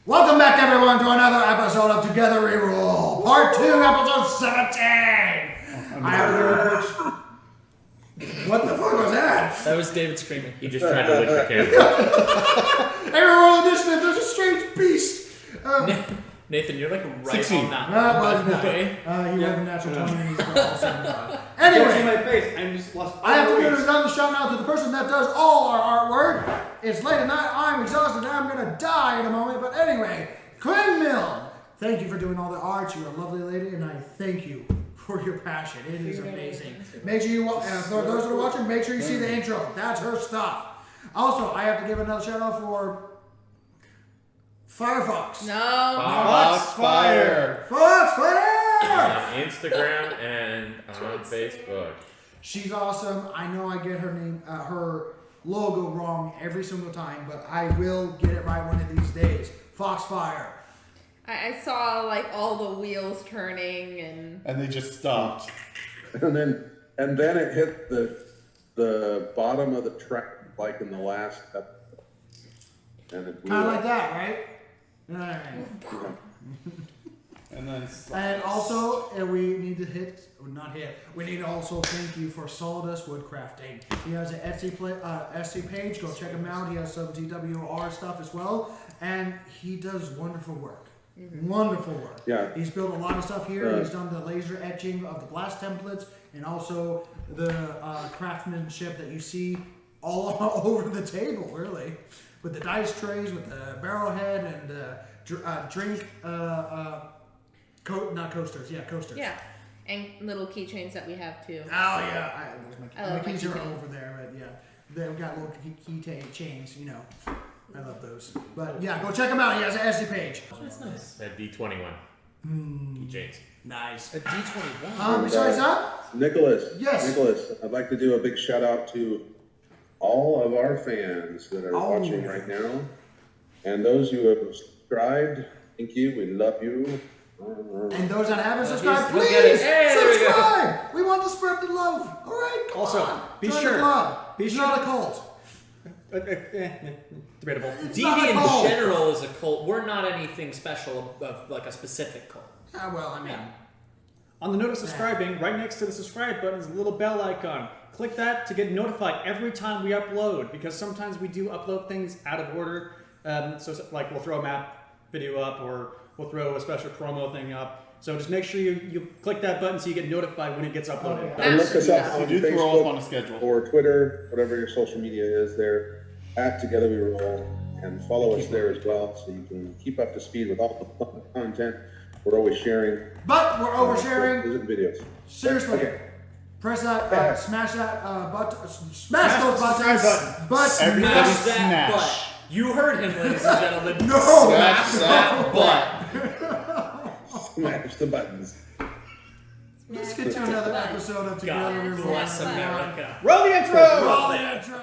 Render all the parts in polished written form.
Welcome back, everyone, to another episode of Together We Rule, Part 2, Episode 17! I have to do a quick... What the fuck was that? That was David screaming. He just tried to lick the camera. Hey, Roll Initiative, there's a strange beast! Nathan, you're like right 16. on that. He had a natural 20 and he's also Anyway, my face. I'm just lost. I have to do another shout out to the person that does all our artwork. It's late at night, I'm exhausted, and I'm gonna die in a moment, but anyway, Quinn Mill, thank you for doing all the art. You're a lovely lady, and I thank you for your passion. It is amazing. Make sure you watch, and for those that are watching, make sure you see the intro. That's her stuff. Also, I have to give another shout out for Firefox. No. Foxfire. Foxfire! Instagram and on Facebook. She's awesome. I know I get her name, her logo wrong every single time, but I will get it right one of these days. Foxfire. I saw like all the wheels turning And they just stopped. And then it hit the bottom of the track like in the last episode. And it blew Kind of up. like that, right? Alright. And then And also, we need to we need to also thank you for Sawdust Woodcrafting. He has an Etsy page. Go check him out. He has some TWR stuff as well. And he does wonderful work. Wonderful work. Yeah. He's built a lot of stuff here. He's done the laser etching of the blast templates and also the craftsmanship that you see all over the table, really. With the dice trays, with the barrel head, and the drink, not coasters, coasters. yeah, and little keychains that we have too. Oh, yeah. I My love my keys are keychains. over there, but yeah. They've got little key chains, you know. I love those. But yeah, go check him out. He has an Etsy page. That's nice. That D21. Keychains. Nice. A D21. Besides that, Nicholas. Yes. Nicholas, I'd like to do a big shout out to all of our fans that are watching right now. And those who have subscribed, thank you. We love you. and those that haven't subscribed, look please at it. Hey, there we go. subscribe. We want to spread the love. All right, come Also, on. be Join sure- the club. be It's sure- not a cult. Debatable. It's DD not a in cult. general is a cult. We're not anything special of like a specific cult. Well, I mean, On the note of subscribing, right next to the subscribe button is a little bell icon. Click that to get notified every time we upload, because sometimes we do upload things out of order. So like we'll throw a map video up, or we'll throw a special promo thing up. So just make sure you click that button so you get notified when it gets uploaded. And look us up We on do throw up on a Facebook schedule. or Twitter, whatever your social media is there, at Together We Roll, and follow us there as well so you can keep up to speed with all the fun content we're always sharing. but we're oversharing. Visit videos. Seriously. Okay. Press that, smash that button, smash those buttons. subscribe But Everybody Smash that smash. butt. You heard him, ladies and gentlemen. No. Smash that butt. Smash the buttons. let's get to another episode of Together We God Roll. bless America. Roll the intro! Roll the intro.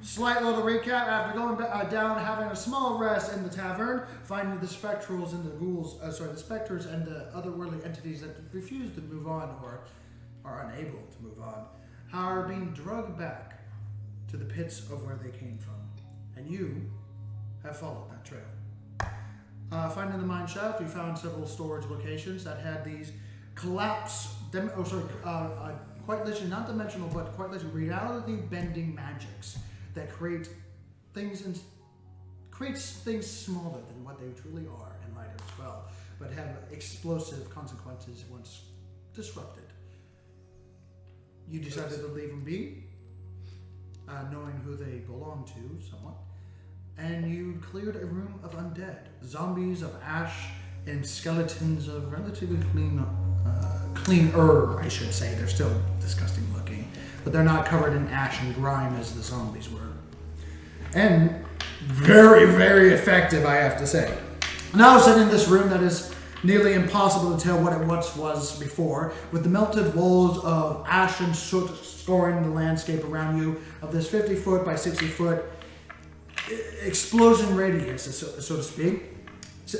Slight little recap. After going down, having a small rest in the tavern, finding the spectrals and the ghouls, the specters and the otherworldly entities that refuse to move on or are unable to move on, are being drugged back to the pits of where they came from. And you have followed that trail. Finding the mine shaft, you found several storage locations that had these quite literally, not dimensional, but quite literally reality-bending magics that creates things smaller than what they truly are and lighter as well, but have explosive consequences once disrupted. You decided to leave them be, knowing who they belong to somewhat, and you cleared a room of undead, zombies of ash, and skeletons of relatively cleaner, I should say. They're still disgusting looking, but they're not covered in ash and grime as the zombies were. And very, very effective, I have to say. Now sitting in this room that is nearly impossible to tell what it once was before, with the melted walls of ash and soot scoring the landscape around you of this 50-foot by 60-foot explosion radius, so to speak,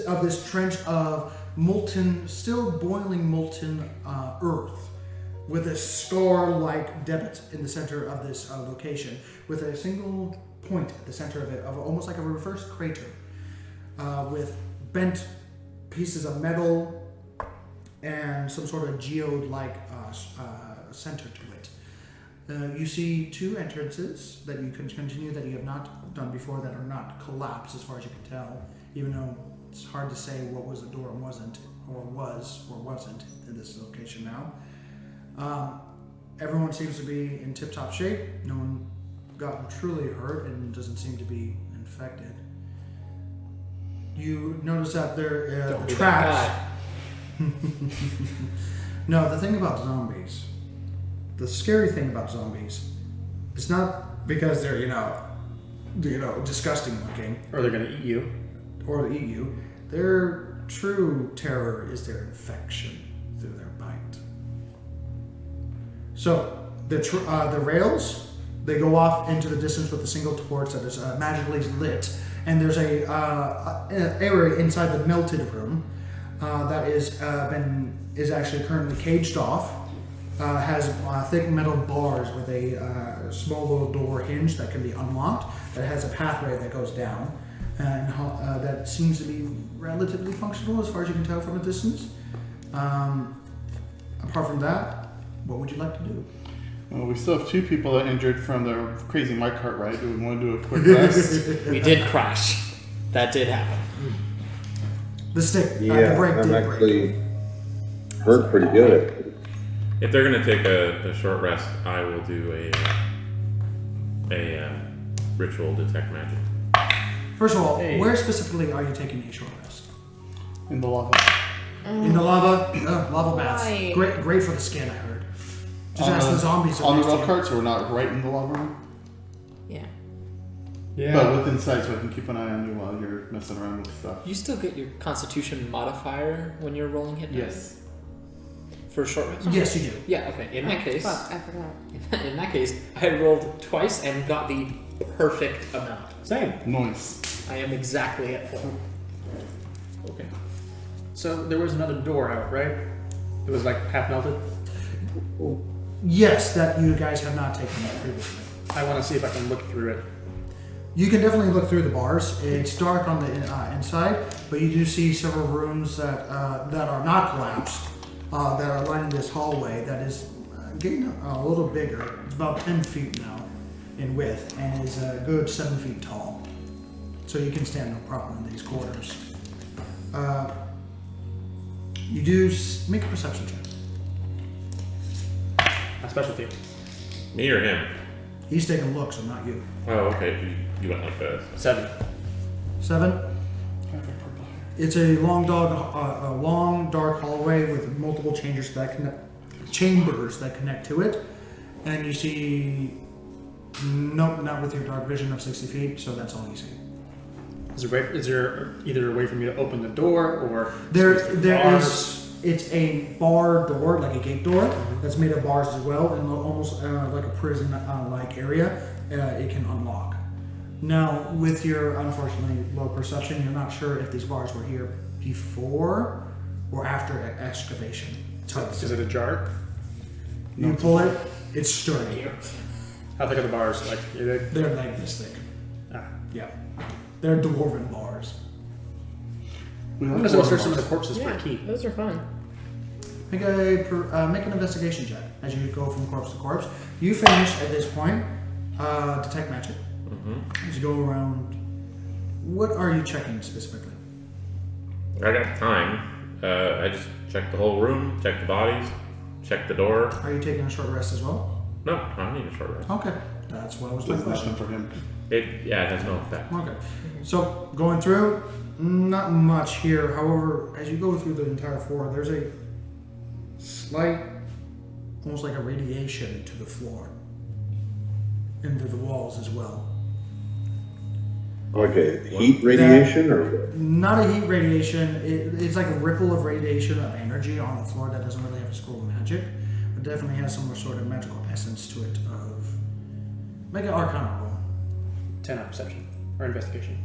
of this trench of molten, still boiling molten earth, with a scar-like debit in the center of this location, with a single point at the center of it, of almost like a reverse crater, with bent pieces of metal and some sort of geode-like center to it. You see two entrances that you can continue that you have not done before that are not collapsed as far as you can tell, even though it's hard to say what was the door and wasn't, or was or wasn't in this location now. Everyone seems to be in tip-top shape. No one got truly hurt and doesn't seem to be infected. You notice that there the tracks. No, the thing about zombies, the scary thing about zombies, it's not because they're disgusting looking, Or they're gonna eat you. or eat you. Their true terror is their infection through their bite. So the rails, they go off into the distance with a single torch that is magically lit, and there's an area inside the melted room that is actually currently caged off. Has thick metal bars with a small little door hinge that can be unlocked. That has a pathway that goes down, and that seems to be relatively functional as far as you can tell from a distance. Apart from that, what would you like to do? Well, we still have two people that injured from the crazy minecart ride. Do we want to do a quick rest? We did crash. That did happen. The stick, the Yeah, brake I'm did break. actually hurt pretty good. If they're gonna take a short rest, I will do a ritual detect magic. First of all, Hey. where specifically are you taking a short rest? In the lava. In the lava? Lava baths. Right. Great for the skin, I heard. Just ask the zombies. On the next to rail you. cart, so we're not right in the lava room. Yeah. Yeah. But within sight, so I can keep an eye on you while you're messing around with stuff. You still get your Constitution modifier when you're rolling hit dice? Yes. For a short rest? Yes, you do. Yeah, okay. In that case, Fuck, I forgot. in that case, I rolled twice and got the perfect amount. Same. Nice. I am exactly at full. Okay. So there was another door out, right? It was like half melted. Yes, that you guys have not taken that previously. I want to see if I can look through it. You can definitely look through the bars. It's dark on the inside, but you do see several rooms that are not collapsed, that are lining this hallway that is getting a little bigger. It's about 10 feet now in width and is a good 7 feet tall. So you can stand no problem in these quarters. You do make a perception check. My specialty. Me or him? He's taking looks, so not you. Oh, okay. You went like this. 7. 7. It's a long dark hallway with multiple chambers that connect to it, and you see. Nope, not with your dark vision of 60 feet. So that's all you see. Is there either a way for me to open the door or There bars? is. It's a bar door, like a gate door, that's made of bars as well, and almost like a prison-like area. It can unlock. Now, with your unfortunately low perception, you're not sure if these bars were here before or after excavation. It's hard to Is say. it ajar? You pull it, it's sturdy. How thick are the bars? Like They're like this thick. ah. Yeah, they're dwarven bars. We I'm like just gonna water search some of the balls. corpses for Yeah, a key. those are fun. Make an investigation check as you go from corpse to corpse. You finish at this point. Detect magic. As you go around, what are you checking specifically? I got time. I just checked the whole room, checked the bodies, checked the door. Are you taking a short rest as well? No, I don't need a short rest. Okay, that's what I was my Does question. nothing for him. It has no effect. Okay, so going through, not much here. However, as you go through the entire floor, there's a slight, almost like a radiation to the floor, into the walls as well. Like a heat radiation or Not a heat radiation. It's like a ripple of radiation of energy on the floor that doesn't really have a scroll of magic, but definitely has some sort of magical essence to it. Of make an Arcana roll. 10 on perception or investigation.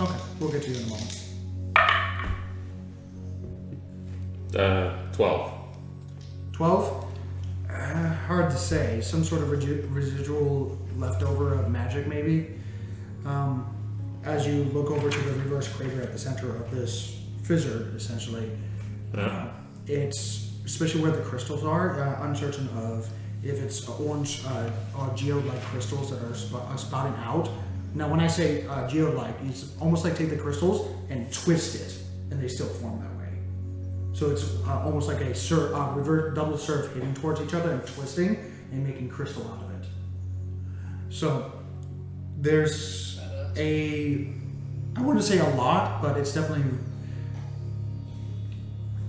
Okay, we'll get to you in a moment. 12. 12? Hard to say. Some sort of residual leftover of magic, maybe. As you look over to the reverse crater at the center of this fissure, essentially, it's especially where the crystals are. Uncertain of if it's orange or geode-like crystals that are spouting out. Now, when I say geode-like, it's almost like take the crystals and twist it, and they still form that way. So it's almost like a reverse double surf hitting towards each other and twisting and making crystal out of it. So there's I wouldn't say a lot, but it's definitely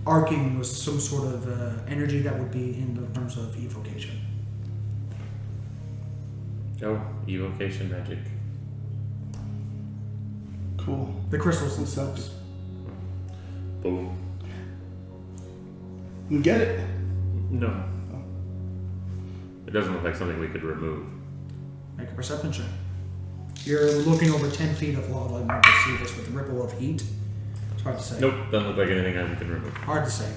arcing with some sort of energy that would be in the terms of evocation. Oh, evocation magic. Cool. The crystals themselves. Boom. You get it? No. It doesn't look like something we could remove. Make a perception check. You're looking over 10 feet of lava and you can see this with a ripple of heat. It's hard to say. Nope, doesn't look like anything I can remove. Hard to say.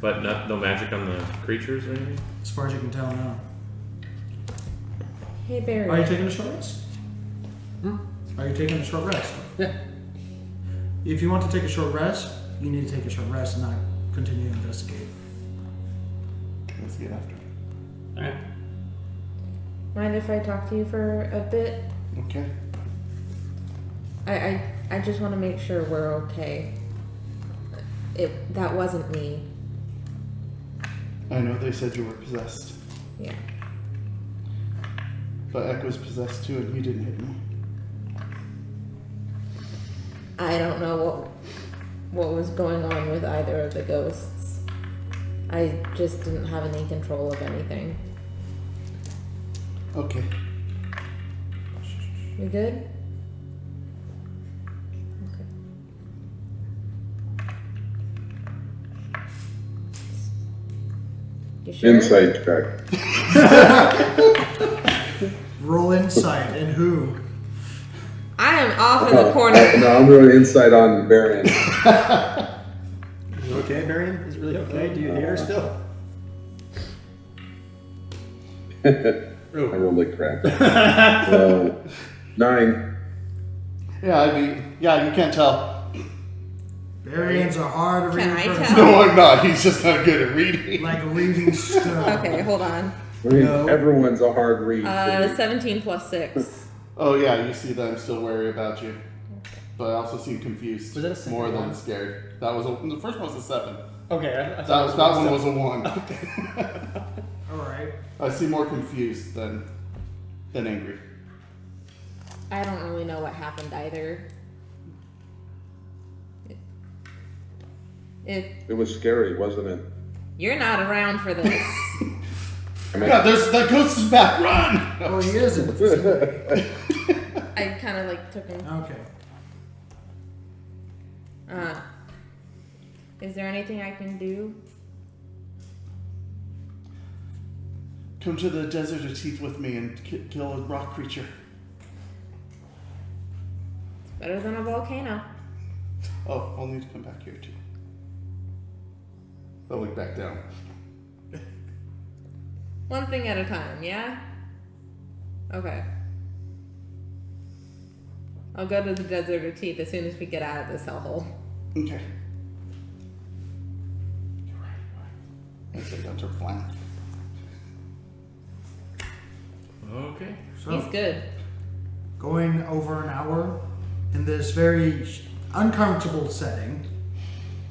But no magic on the creatures or anything? As far as you can tell, no. Hey, Barry. Are you taking a short rest? Are you taking a short rest? Yeah. If you want to take a short rest, you need to take a short rest and not continue to investigate. Let's get after it. Alright. Mind if I talk to you for a bit? Okay. I just want to make sure we're okay. That wasn't me. I know they said you were possessed, Yeah. but Eck was possessed too, and he didn't hit me. I don't know what was going on with either of the ghosts. I just didn't have any control of anything. Okay. We good? Okay. You sure? insight check. Roll insight and who? I am off in the corner. No, I'm doing insight on Varian. Is it okay, Marion? Is it really okay? Do you hear still? I rolled like crap. 9. Yeah, you can't tell. Varians are hard to read. Can I person. tell? No, I'm not. He's just not good at reading. Like reading stuff. Okay, hold on. I mean, No. everyone's a hard read. 17 plus 6. Oh yeah, you see that I'm still wary about you, but I also seem confused. Was that a second more one? than scared? That was the first one was a 7. Okay, I That thought one was a 1. Alright. I seem more confused than angry. I don't really know what happened either. It was scary, wasn't it? You're not around for this. I mean, God, the ghost is back! Run! Oh, he isn't. I kind of like took him. Okay. Is there anything I can do? Come to the desert of teeth with me and kill a rock creature. Better than a volcano. Oh, I'll need to come back here too. I'll look back down. One thing at a time, yeah? Okay. I'll go to the Desert of Teeth as soon as we get out of this hellhole. Okay. You're right. I said that's our plan. Okay. So, He's good. going over an hour in this very uncomfortable setting,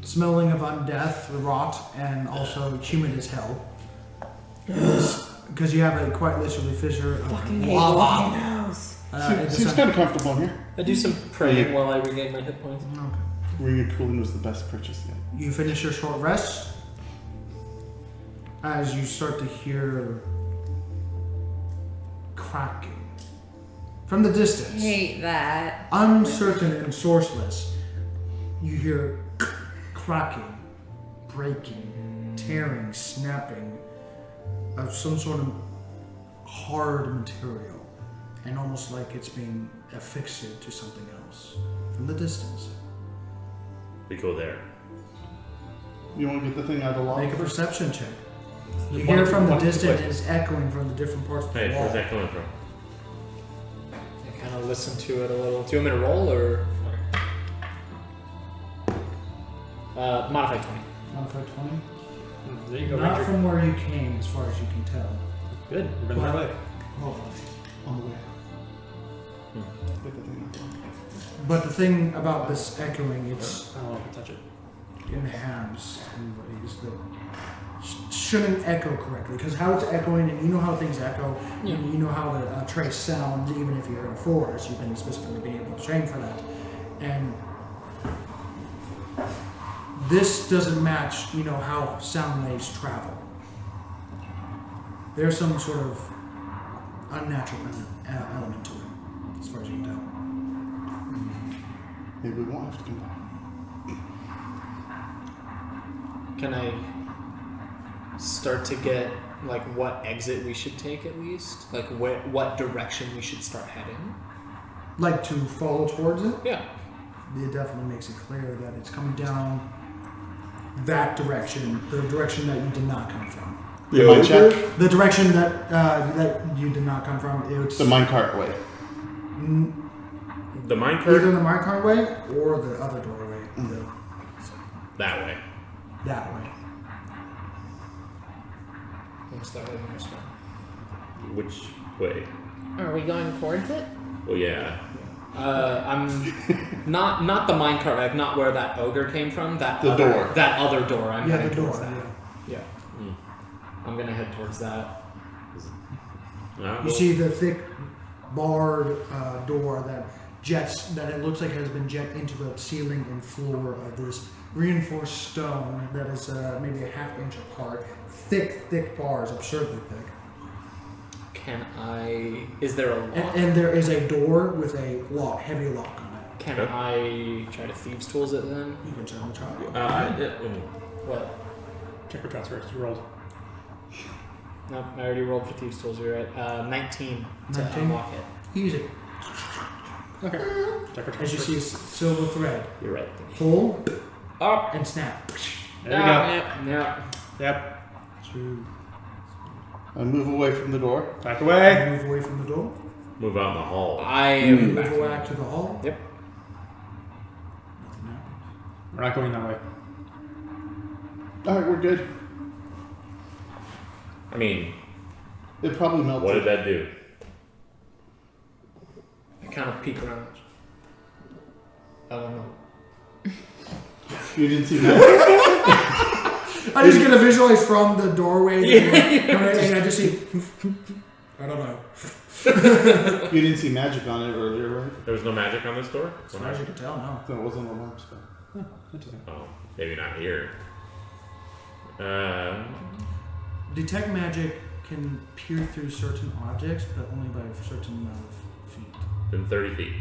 smelling of undeath, rot, and also humid as hell. Because you have a quite literally fissure of lava. Seems kind of comfortable here. I do some praying while I regain my hit points. Okay. Ring of Cooling was the best purchase yet. You finish your short rest as you start to hear cracking from the distance. Hate that. Uncertain and sourceless, you hear cracking, breaking, tearing, snapping of some sort of hard material, and almost like it's being affixed to something else from the distance. We go there. You want to get the thing out of the lava? Make a perception check. You hear from the distance, it's echoing from the different parts of the Hey, wall. where's that coming from? I kind of listen to it a little. Do you want me to roll or? Modified 20. Modified 20. There you go, Not Ranger. from where you came, as far as you can tell. Good. We've been that way. Hold on the way. Get the thing out of the lava. But the thing about this echoing, it's I don't want to touch it. enhanced in ways that shouldn't echo correctly. Because how it's echoing, and you know how things echo, Yeah. and you know how the trace sounds, even if you're in a forest, you've been specifically being able to train for that. And this doesn't match, you know, how sound waves travel. There's some sort of unnatural element to it, as far as you can tell. Maybe we won't have to come back. Can I start to get like what exit we should take at least? Like what direction we should start heading? Like to follow towards it, Yeah. it definitely makes it clear that it's coming down that direction, the direction that you did not come from. The mine check? The direction that you did not come from, it's The minecart way. The minecart? either the minecart way or the other doorway. That way. That way. What's that way this one? Which way? Are we going towards it? Well, yeah. I'm not the minecart, like not where that ogre came from. That The other, door. That other door. I'm Yeah, heading the door. towards that. Yeah. Yeah. I'm gonna head towards that. You see the thick barred door that jets, that it looks like has been jet into the ceiling and floor of this reinforced stone that is maybe a half-inch apart. Thick bars, absurdly thick. Can I? Is there a lock? And there is a door with a lock, heavy lock on it. Can Okay. I try to thieves' tools it then? You can certainly try. What? Check for traps first. You rolled. No, I already rolled for thieves' tools. You're right. 19 to 19? unlock it. Easy. Okay. Check for traps As you first. see a silver thread. You're right. Pull Oh. and snap. There you go. Yeah. Yep. To I move away from the door. Back away. move away from the door. Move out in the hall. I am Move back. back to the hall. Yep. Nothing happens. We're not going that way. Alright, we're good. I mean, It probably melted. what did that do? I kind of peek around. I don't know. You didn't see that? I just get a visualize from the doorway. And I just see. I don't know. You didn't see magic on it earlier, right? There was no magic on this door? As far as you can tell, no. So it wasn't a alarm spell. Interesting. Oh, maybe not here. Detect magic can peer through certain objects, but only by a certain amount of feet. Then 30 feet.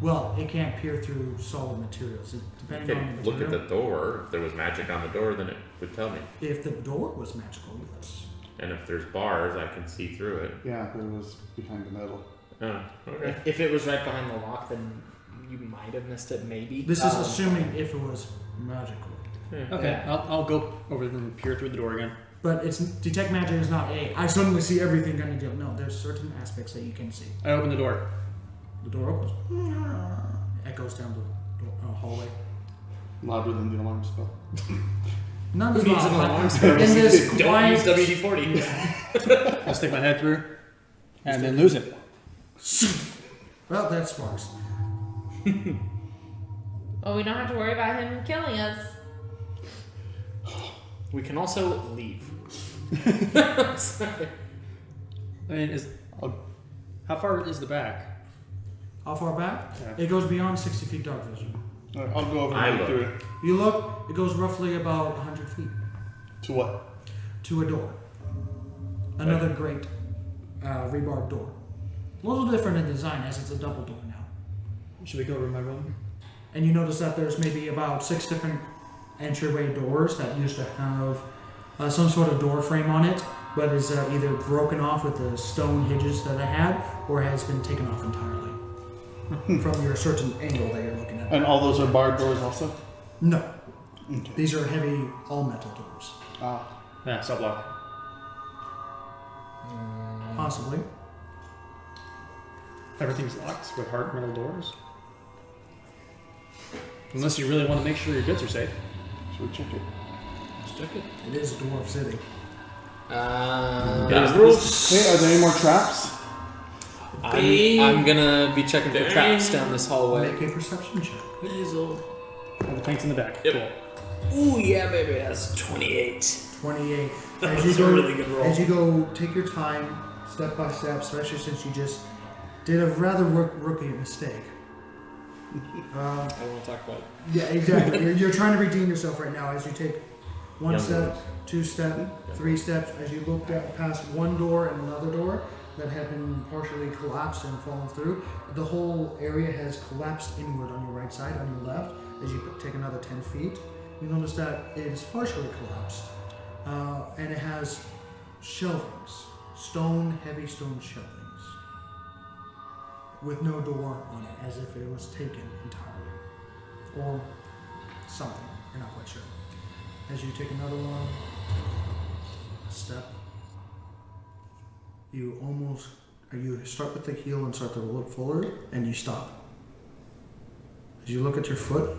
Well, it can't peer through solid materials. Depending You on could the look at material. the door. If there was magic on the door, then it would tell me. If the door was magical, yes. And if there's bars, I can see through it. Yeah, it was behind the metal. Oh, okay. If it was right behind the lock, then you might have missed it. Maybe. This is assuming if it was magical. Okay. Yeah. I'll go over and peer through the door again. But it's detect magic is not I suddenly see everything kind of deal. No, there's certain aspects that you can see. I open the door. The door opens. Echoes down the hallway. Louder than the alarm spell. None Who needs an loud. alarm In spell? this Don't quiet, use WD-40. I stick my head through and then lose it. well, that sparks. Well, we don't have to worry about him killing us. We can also leave. I mean, how far is the back? How far back? Yeah. It goes beyond 60 feet dark vision. All right, I'll go over I and look. through it. You look, it goes roughly about 100 feet To what? to a door. Another great rebar door. A little different in design as it's a double door now. Should we go over my room? And you notice that there's maybe about 6 different entryway doors that used to have some sort of door frame on it, but is either broken off with the stone hinges that it had, or has been taken off entirely from your certain angle that you're looking at. And all those are barred doors also? No, Okay. these are heavy all metal doors. Yeah, cell block. Possibly. Everything's locked with hard metal doors. Unless you really want to make sure your goods are safe. Should we check it? Let's check it. It is a dwarf city. Rules. Hey, are there any more traps? I'm gonna be checking for traps down this hallway. Make a perception check. And the tank's in the back. Yep. Ooh, yeah, baby, that's 28. 28. That's a really good roll. As you go, take your time, step by step, especially since you just did a rather rookie mistake. I want to talk about it. Yeah, exactly. you're trying to redeem yourself right now as you take one Young step, boys. 2 steps, 3 steps, as you look past one door and another door that had been partially collapsed and fallen through. The whole area has collapsed inward on your right side, on your left. As you take another 10 feet, you notice that it is partially collapsed. And it has shelvings, heavy stone shelvings, with no door on it, as if it was taken entirely. Or something, you're not quite sure. As you take another one, step, you start with the heel and start to look forward, and you stop. As you look at your foot,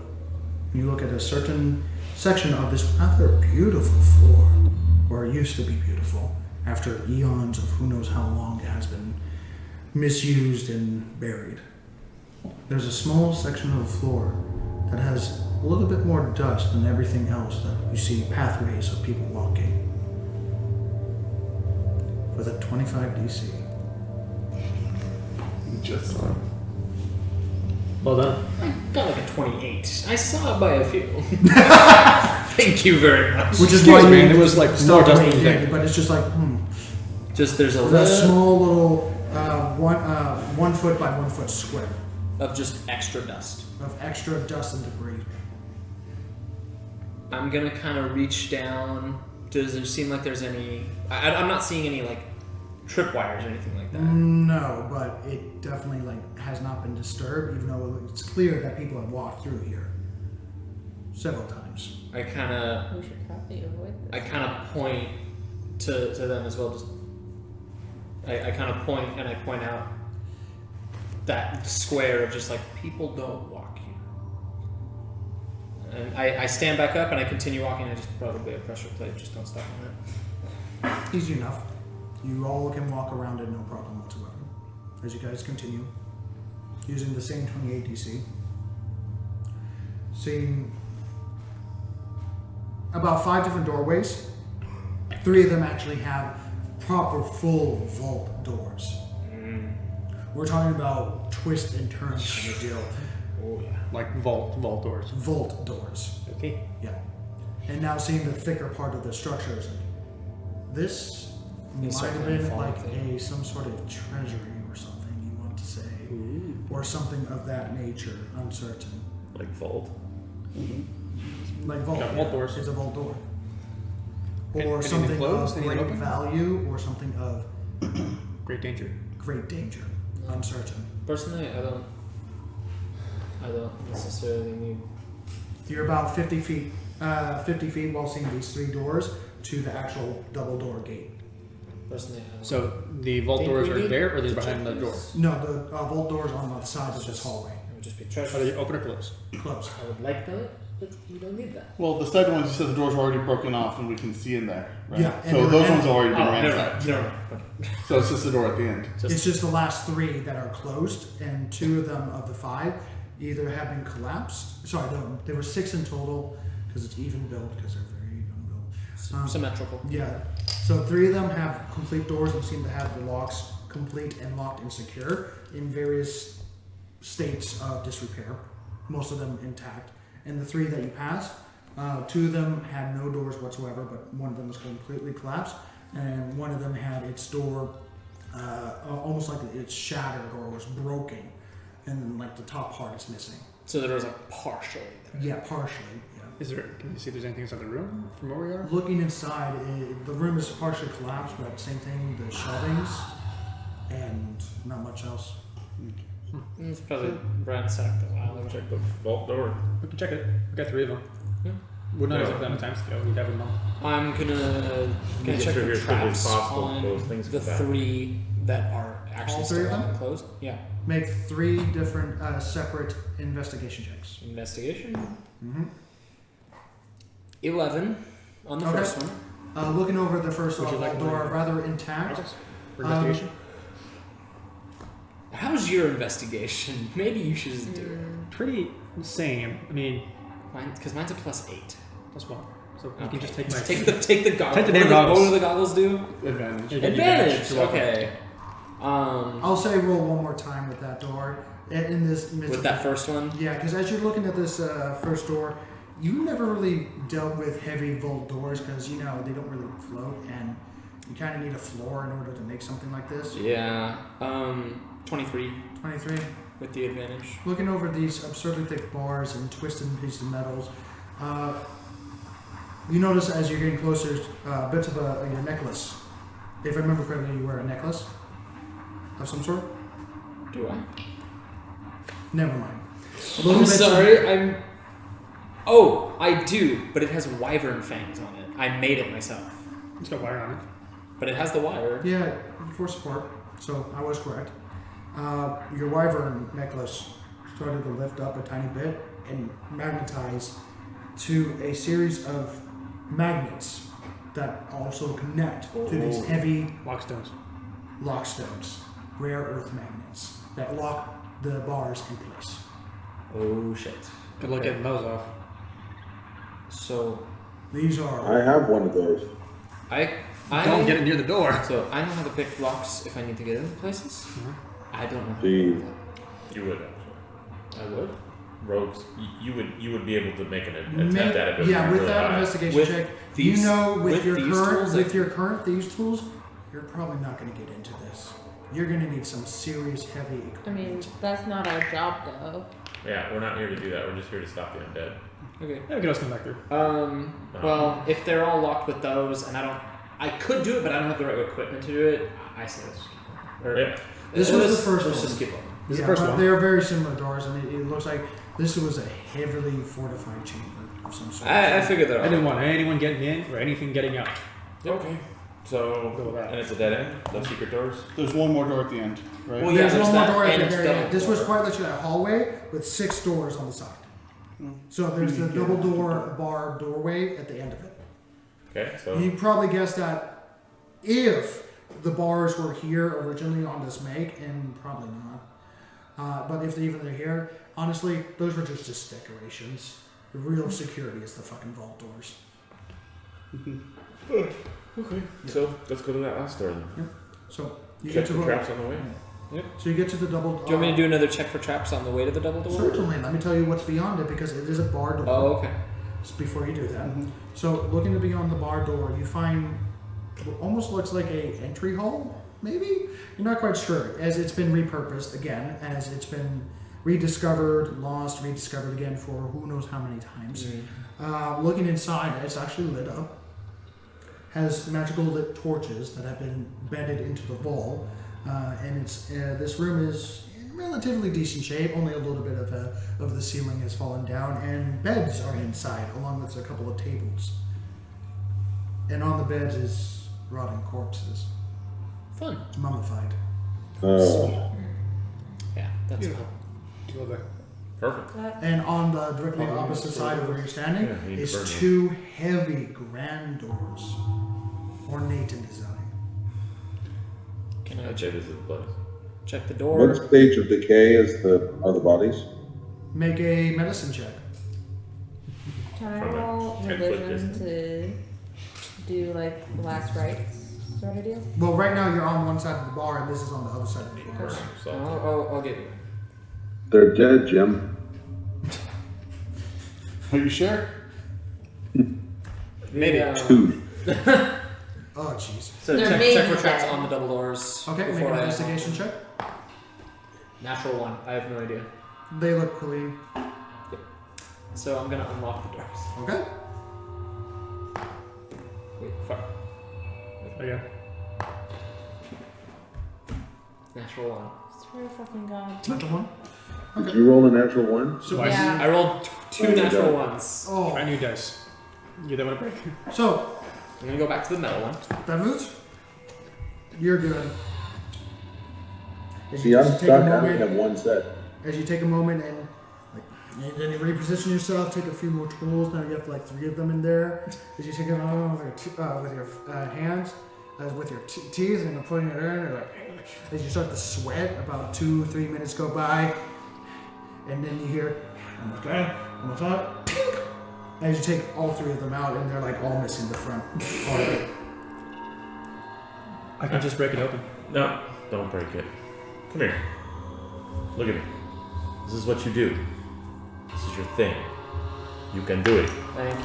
you look at a certain section of this rather beautiful floor, or it used to be beautiful, after eons of who knows how long it has been misused and buried. There's a small section of the floor that has a little bit more dust than everything else that you see pathways of people walking. With a 25 DC. Just so. Well done. Got like a 28. I saw it by a few. Thank you very much. Which is Excuse why me, you it was like more stop dust the way than you you did, but it's just like, Just there's a With a little small little 1 foot by 1 foot square of just extra dust. of extra dust and debris. I'm gonna kind of reach down. Does there seem like there's any? I'm not seeing any like tripwires or anything like that. No, but it definitely has not been disturbed, even though it's clear that people have walked through here several times. I kind of We should probably avoid this. point to them as well. Just I kind of point and I point out that square of just like people don't walk here. And I stand back up and I continue walking. I just probably a pressure plate. Just don't stop on it. Easy enough. You all can walk around it no problem whatsoever. As you guys continue, using the same 28 DC. Seeing about 5 different doorways. 3 of them actually have proper full vault doors. We're talking about twist and turn kind of deal. Oh yeah. Like vault doors. Vault doors. Okay. Yeah. And now seeing the thicker part of the structure is like, this might have circular been form like thing. some sort of treasury or something you want to say. Or something of that nature, uncertain. Like vault. Like vault. Yeah, vault doors. It's a vault door. And- Or and something enclosed, of and great open? value, or something of Great danger. great danger, uncertain. Personally, I don't necessarily need. You're about 50 feet while seeing these 3 doors to the actual double door gate. So the vault doors are there, or they're behind the door? No, the vault doors are on the side of this hallway. It would just be Are treasure. they open or closed? Closed. I would like that, but you don't need that. Well, the second one, you said the doors are already broken off and we can see in there, right? Yeah, and So the- those and- ones have already been Oh, ransacked. no. So it's just the door at the end. It's just the last 3 that are closed, and 2 of them of the 5 either have been collapsed. Sorry, no, there were 6 in total because it's even built because they're very even built. Symmetrical. Yeah. So 3 of them have complete doors and seem to have the locks complete and locked and secure in various states of disrepair. Most of them intact. And the 3 that you passed, 2 of them had no doors whatsoever, but one of them was completely collapsed, and one of them had its door almost like it's shattered or was broken, and like the top part is missing. So there was like partially there. Yeah, partially. Yeah. Is there? Can you see if there's anything inside the room from where we are? Looking inside, the room is partially collapsed, but same thing, the shelvings, and not much else. It's probably ransacked a while ago. Check the vault door. We can check it. We got 3 of them. Yeah. We're not Yeah. exactly on a time scale. We'd have them all. I'm gonna Get check through the here as quickly as traps possible on before those things the come back. 3 that are actually All 3 of still them? closed. Yeah. Make 3 different separate investigation checks. Investigation. Mm-hmm. 11 on the Okay. first one. Looking over the first Would you like door, more? rather intact. For investigation? How's your investigation? Maybe you should just do it. Pretty same. I mean, Because mine's a +8. that's one. So you Okay. can just take my. Take the goggles. Take the damn What goggles. do the goggles do? Advantage. You get Advantage. You're welcome. Okay. I'll say roll one more time with that door. In this With that first one. Yeah, because as you're looking at this first door, you never really dealt with heavy vault doors because you know they don't really float, and you kind of need a floor in order to make something like this. Yeah. 23 23. with the advantage. Looking over these absurdly thick bars and twisted pieces of metals, you notice as you're getting closer, bits of your necklace. If I remember correctly, you wear a necklace of some sort. Do I? Never mind. I'm sorry. Oh, I do, but it has wyvern fangs on it. I made it myself, It's got wire on it. but it has the wire. Yeah, for support. So I was correct. Your wyvern necklace started to lift up a tiny bit and magnetize to a series of magnets that also connect to these heavy Lockstones. lockstones, rare earth magnets that lock the bars in place. Oh shit. Good luck getting those off. So These I are have one of those. I Don't get it near the door. So I know how to pick locks if I need to get into places. I don't know how Do to you? do that. You would actually. I would. Rogues, you would be able to make an attempt at it. But yeah, you're with really that high. investigation With check, these- you know with with your these current tools, with I- your current thieves tools, you're probably not going to get into this. You're going to need some serious heavy equipment. I mean, that's not our job though. Yeah, we're not here to do that. We're just here to stop the undead. Okay. Yeah, we can always come back through. Well, if they're all locked with those, and I could do it, but I don't have the right equipment to do it. I say let's just keep going. Or, Yeah. This was the first Let's one. just keep going. This is Yeah, the first but one. they are very similar doors, and it looks like this was a heavily fortified chamber of some sort. I figured that I didn't want anyone getting in or anything getting out. Okay. So, Go with that. and it's a dead end. No secret doors. There's one more door at the end, right? Well, yeah, There's there's one more that, door at and the it's very double end. This was door. quite literally a hallway with 6 doors on the side. So there's the double door bar doorway at the end of it. Okay, so You probably guessed that if the bars were here originally on this make, and probably not. But if they're here, honestly, those were just decorations. The real security is the fucking vault doors. okay. So let's go to that last door then. So you Check get to the the traps on the way. So you get to the double. Do you want me to do another check for traps on the way to the double door? Certainly. Let me tell you what's beyond it because it is a bar door. Oh, okay. Just before you do that. So looking to beyond the bar door, you find what almost looks like a entry hall. Maybe you're not quite sure, as it's been repurposed again, as it's been rediscovered, lost, rediscovered again for who knows how many times. Looking inside, it's actually lit up. Has magical lit torches that have been bedded into the wall, and it's this room is in relatively decent shape. Only a little bit of the ceiling has fallen down, and beds are inside, along with a couple of tables. And on the beds is rotting corpses. Fun. mummified. Oh, Yeah, that's fun. Well, there. Perfect. And on the directly opposite side of where you're standing Yeah, you need to burn is them. 2 heavy grand doors, ornate in design. Can I I'd say this is the place. check the what door? stage of decay are the bodies? Make a medicine check. Can I From a roll 10-foot religion distance. to do like last rites sort of deal? Well, right now you're on one side of the bar, and this is on the other side of the bar. Burn Oh, yourself. I'll get you. They're dead, Jim. Are you sure? Maybe. Two. Oh, jeez. So They're check maybe for traps dead. on the double doors. Okay, make before an I- investigation check. Natural 1. I have no idea. They look clean. So I'm gonna unlock the doors. Okay. Wait, fuck. Oh, yeah. Natural 1. Swear to fucking God. Natural one. Did you roll a natural 1? So, Twice. Yeah. I rolled two Oh, you natural got it. ones. oh, Try new dice. You don't want to break. so I'm gonna go back to the metal one. that moves. You're good. As See, you I'm just stuck. take a I only moment, have one set. as you take a moment and like, then you reposition yourself, take a few more tools. Now you have like 3 of them in there. As you take it on with your hands, with your teeth, and you're putting it in. And like, as you start to sweat, about 2-3 minutes go by, and then you hear, almost done, almost done. As you take all 3 of them out, and they're like all missing the front part of it. I can just break it open. No, don't break it. Come here. Look at me. This is what you do. This is your thing. You can do it. Thank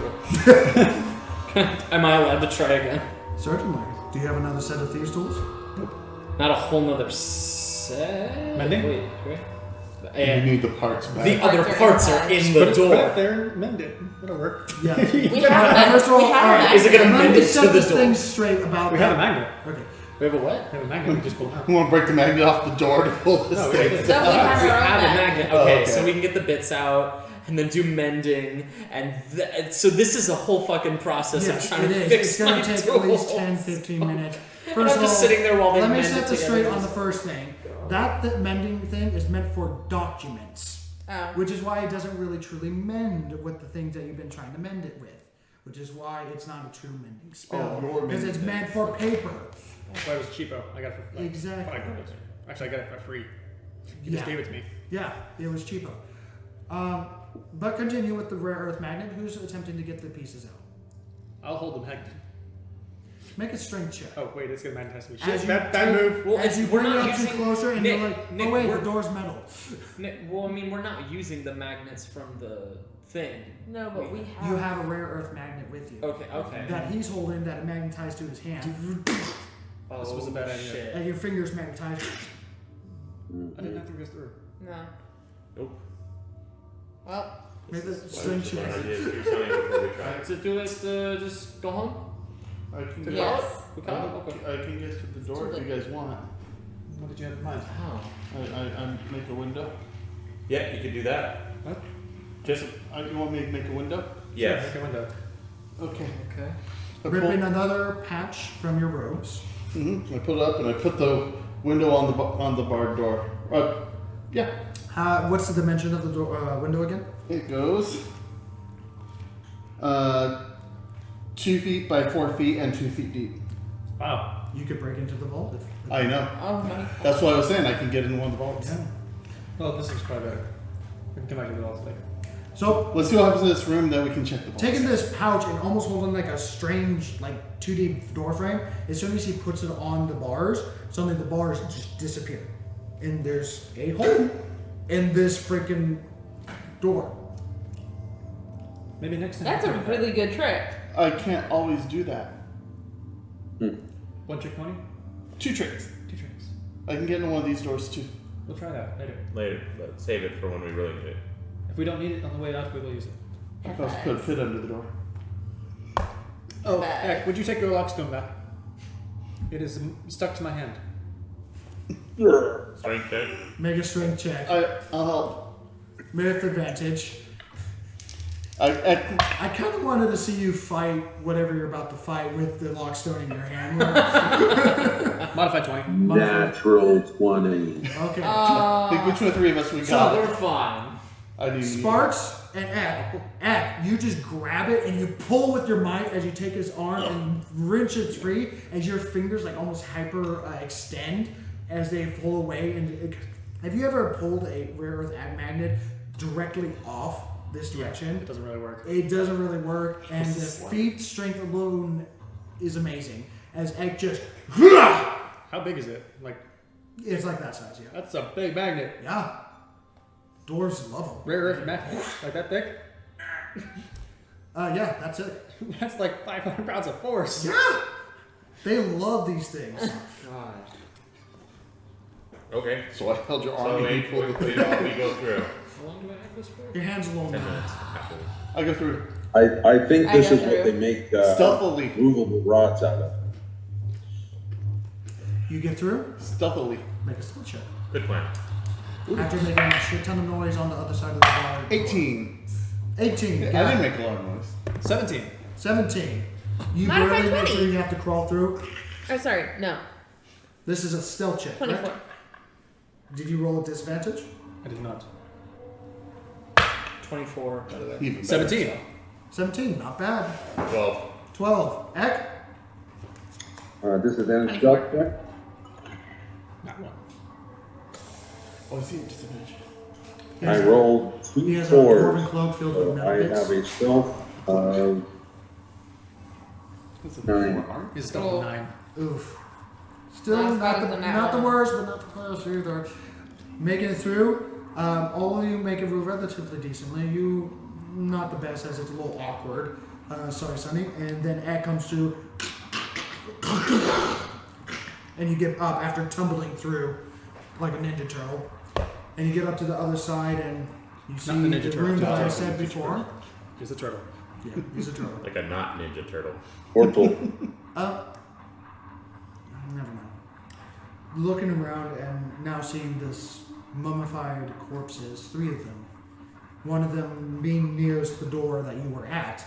you. Am I allowed to try again? Certainly. Do you have another set of thieves' tools? Not a whole nother set. Mending? Wait. You And need the parts back. the other Parts are parts are inside. in Put the it up door. there and mend it. It'll work. Yeah. We have First of all, we have alright. a Is it gonna Let mend me it to set the this door? thing straight about We that. have a magnet. Okay. We have a what? We have a magnet. We just pull it out. You want to break the magnet off the door to pull this No, we thing? did. So we have We our own have a magnet. magnet. Okay, okay. so we can get the bits out and then do mending, and so this is a whole fucking process Yes, of trying it to is. fix It's going my to take tools. at least 10-15 minutes. And First I'm of just all, sitting there while they let me mend set it this together. straight on the first thing. That mending thing is meant for documents, Oh. which is why it doesn't really truly mend with the things that you've been trying to mend it with, which is why it's not a true mending spell, Oh, you're because it's mending meant for paper. That's why it was cheapo. I got it for like Exactly. $5. Actually, I got it for free. You just Yeah. gave it to me. Yeah, it was cheapo. But continue with the rare earth magnet. Who's attempting to get the pieces out? I'll hold the magnet. Make a strength check. Oh wait, it's gonna magnet has to be As shit. you Bad take- move. Well, As you we're bring it not up too using closer, and Nick, you're like, Nick, oh wait, we're- the door's metal. Well, I mean, we're not using the magnets from the thing. No, but we have. You have a rare earth magnet with you Okay. that he's holding that magnetized to his hand, Oh, This was a bad idea. shit. and your fingers magnetized. I didn't have to go through. No. Nope. Well, Make the strength check. Our idea is to do something before we try. Is it too late to just go home? I can To get, yes. We can't? Okay. I can get to the door if you guys want. What did you have in mind? How? I make a window. Yeah, you could do that. What? Just You want me to make a window? yes. Make a window. Okay. Okay. Ripping another patch from your robes. I put it up and I put the window on the barred door. Yeah. What's the dimension of the door, window again? It goes 2 feet by 4 feet and 2 feet deep. Wow. You could break into the vault. If, I know. Oh my. That's what I was saying. I can get in one of the vaults. yeah. Well, this is probably better. We can come back to the walls later. So Let's see what happens in this room. Then we can check the vaults. taking this pouch and almost holding like a strange, like 2D door frame. As soon as he puts it on the bars, suddenly the bars just disappear, and there's a hole in this freaking door. Maybe next time. That's a really good trick. I can't always do that. One trick pony? 2 tricks. 2 tricks. I can get in one of these doors too. We'll try that later. Later, but save it for when we really need it. If we don't need it on the way out, we will use it. I also could fit under the door. Oh, Bad. heck, would you take your lockstone back? It is stuck to my hand. Strength check. Make a strength check I'll help. with advantage. I kind of wanted to see you fight whatever you're about to fight with the lockstone in your hand. Modified 20. Natural 20. Okay. Think which one of the three of us we So got? we're fine. I do. Sparks and Eck, you just grab it and you pull with your might as you take his arm and wrench it free as your fingers like almost hyper extend as they pull away. And have you ever pulled a rare earth magnet directly off this direction? It doesn't really work. It doesn't really work, and the feat strength alone is amazing. As Eck just, How big is it? Like, it's like that size, yeah. that's a big magnet. Yeah. Dwarves love them. Rare earth magnet. Like that thick? Yeah, that's it. That's like 500 pounds of force. Yeah! They love these things. God. Okay. So I held your arm. So and we you pulled go it. through. How long do I have this for? Your hand's a little 10 numb. minutes. Actually. I go through I think I this go is what through. they make stealthily. movable rods out of. You get through, Stealthily. make a skill check. Good plan. After making a shit ton of noise on the other side of the bar. 18. 18. I got didn't it. make a lot of noise. 17. 17. You Modified barely make 20. sure you have to crawl through. Oh, sorry, no. This is a stealth check, 24. correct? Did you roll a disadvantage? I did not. 24, by the way. Even better. 17. 17, not bad. 12. 12. Eck? Disadvantage 24. stealth check. Not one. Oh, I see it. Disadvantage. He I has a- rolled He 2 has a dwarven 4s. cloak filled with So metal I bits. have a stealth of That's a 9. more arm. He's still Oh. 9. Oof. Still Not as not bad the, as the not the net worst, but not the best either. Making it through. All of you make it through relatively decently. You, not the best, as it's a little awkward. Sorry, Sonny. And then Eck comes through. And you get up after tumbling through like a Ninja Turtle. And you get up to the other side and you see Not the Ninja the Turtle, room that I just said before. He's a turtle. Yeah, he's a turtle. Like a not Ninja Turtle. Portal. Never mind. Looking around and now seeing this mummified corpses, 3 of them. One of them being nearest the door that you were at.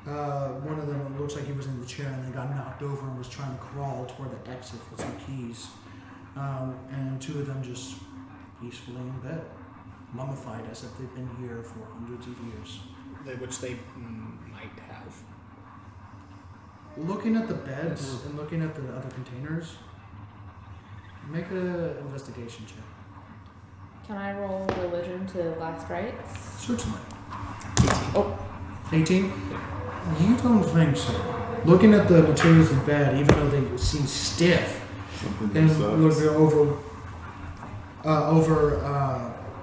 One of them it looks like he was in the chair and then got knocked over and was trying to crawl toward the exit with some keys. And 2 of them just peacefully in bed, mummified as if they've been here for hundreds of years. Which they might have. Looking at the beds and looking at the other containers, make an investigation check. Can I roll religion to last rites? Certainly. 18. Oh, 18? You don't think so. Looking at the materials in bed, even though they seem stiff, and looking over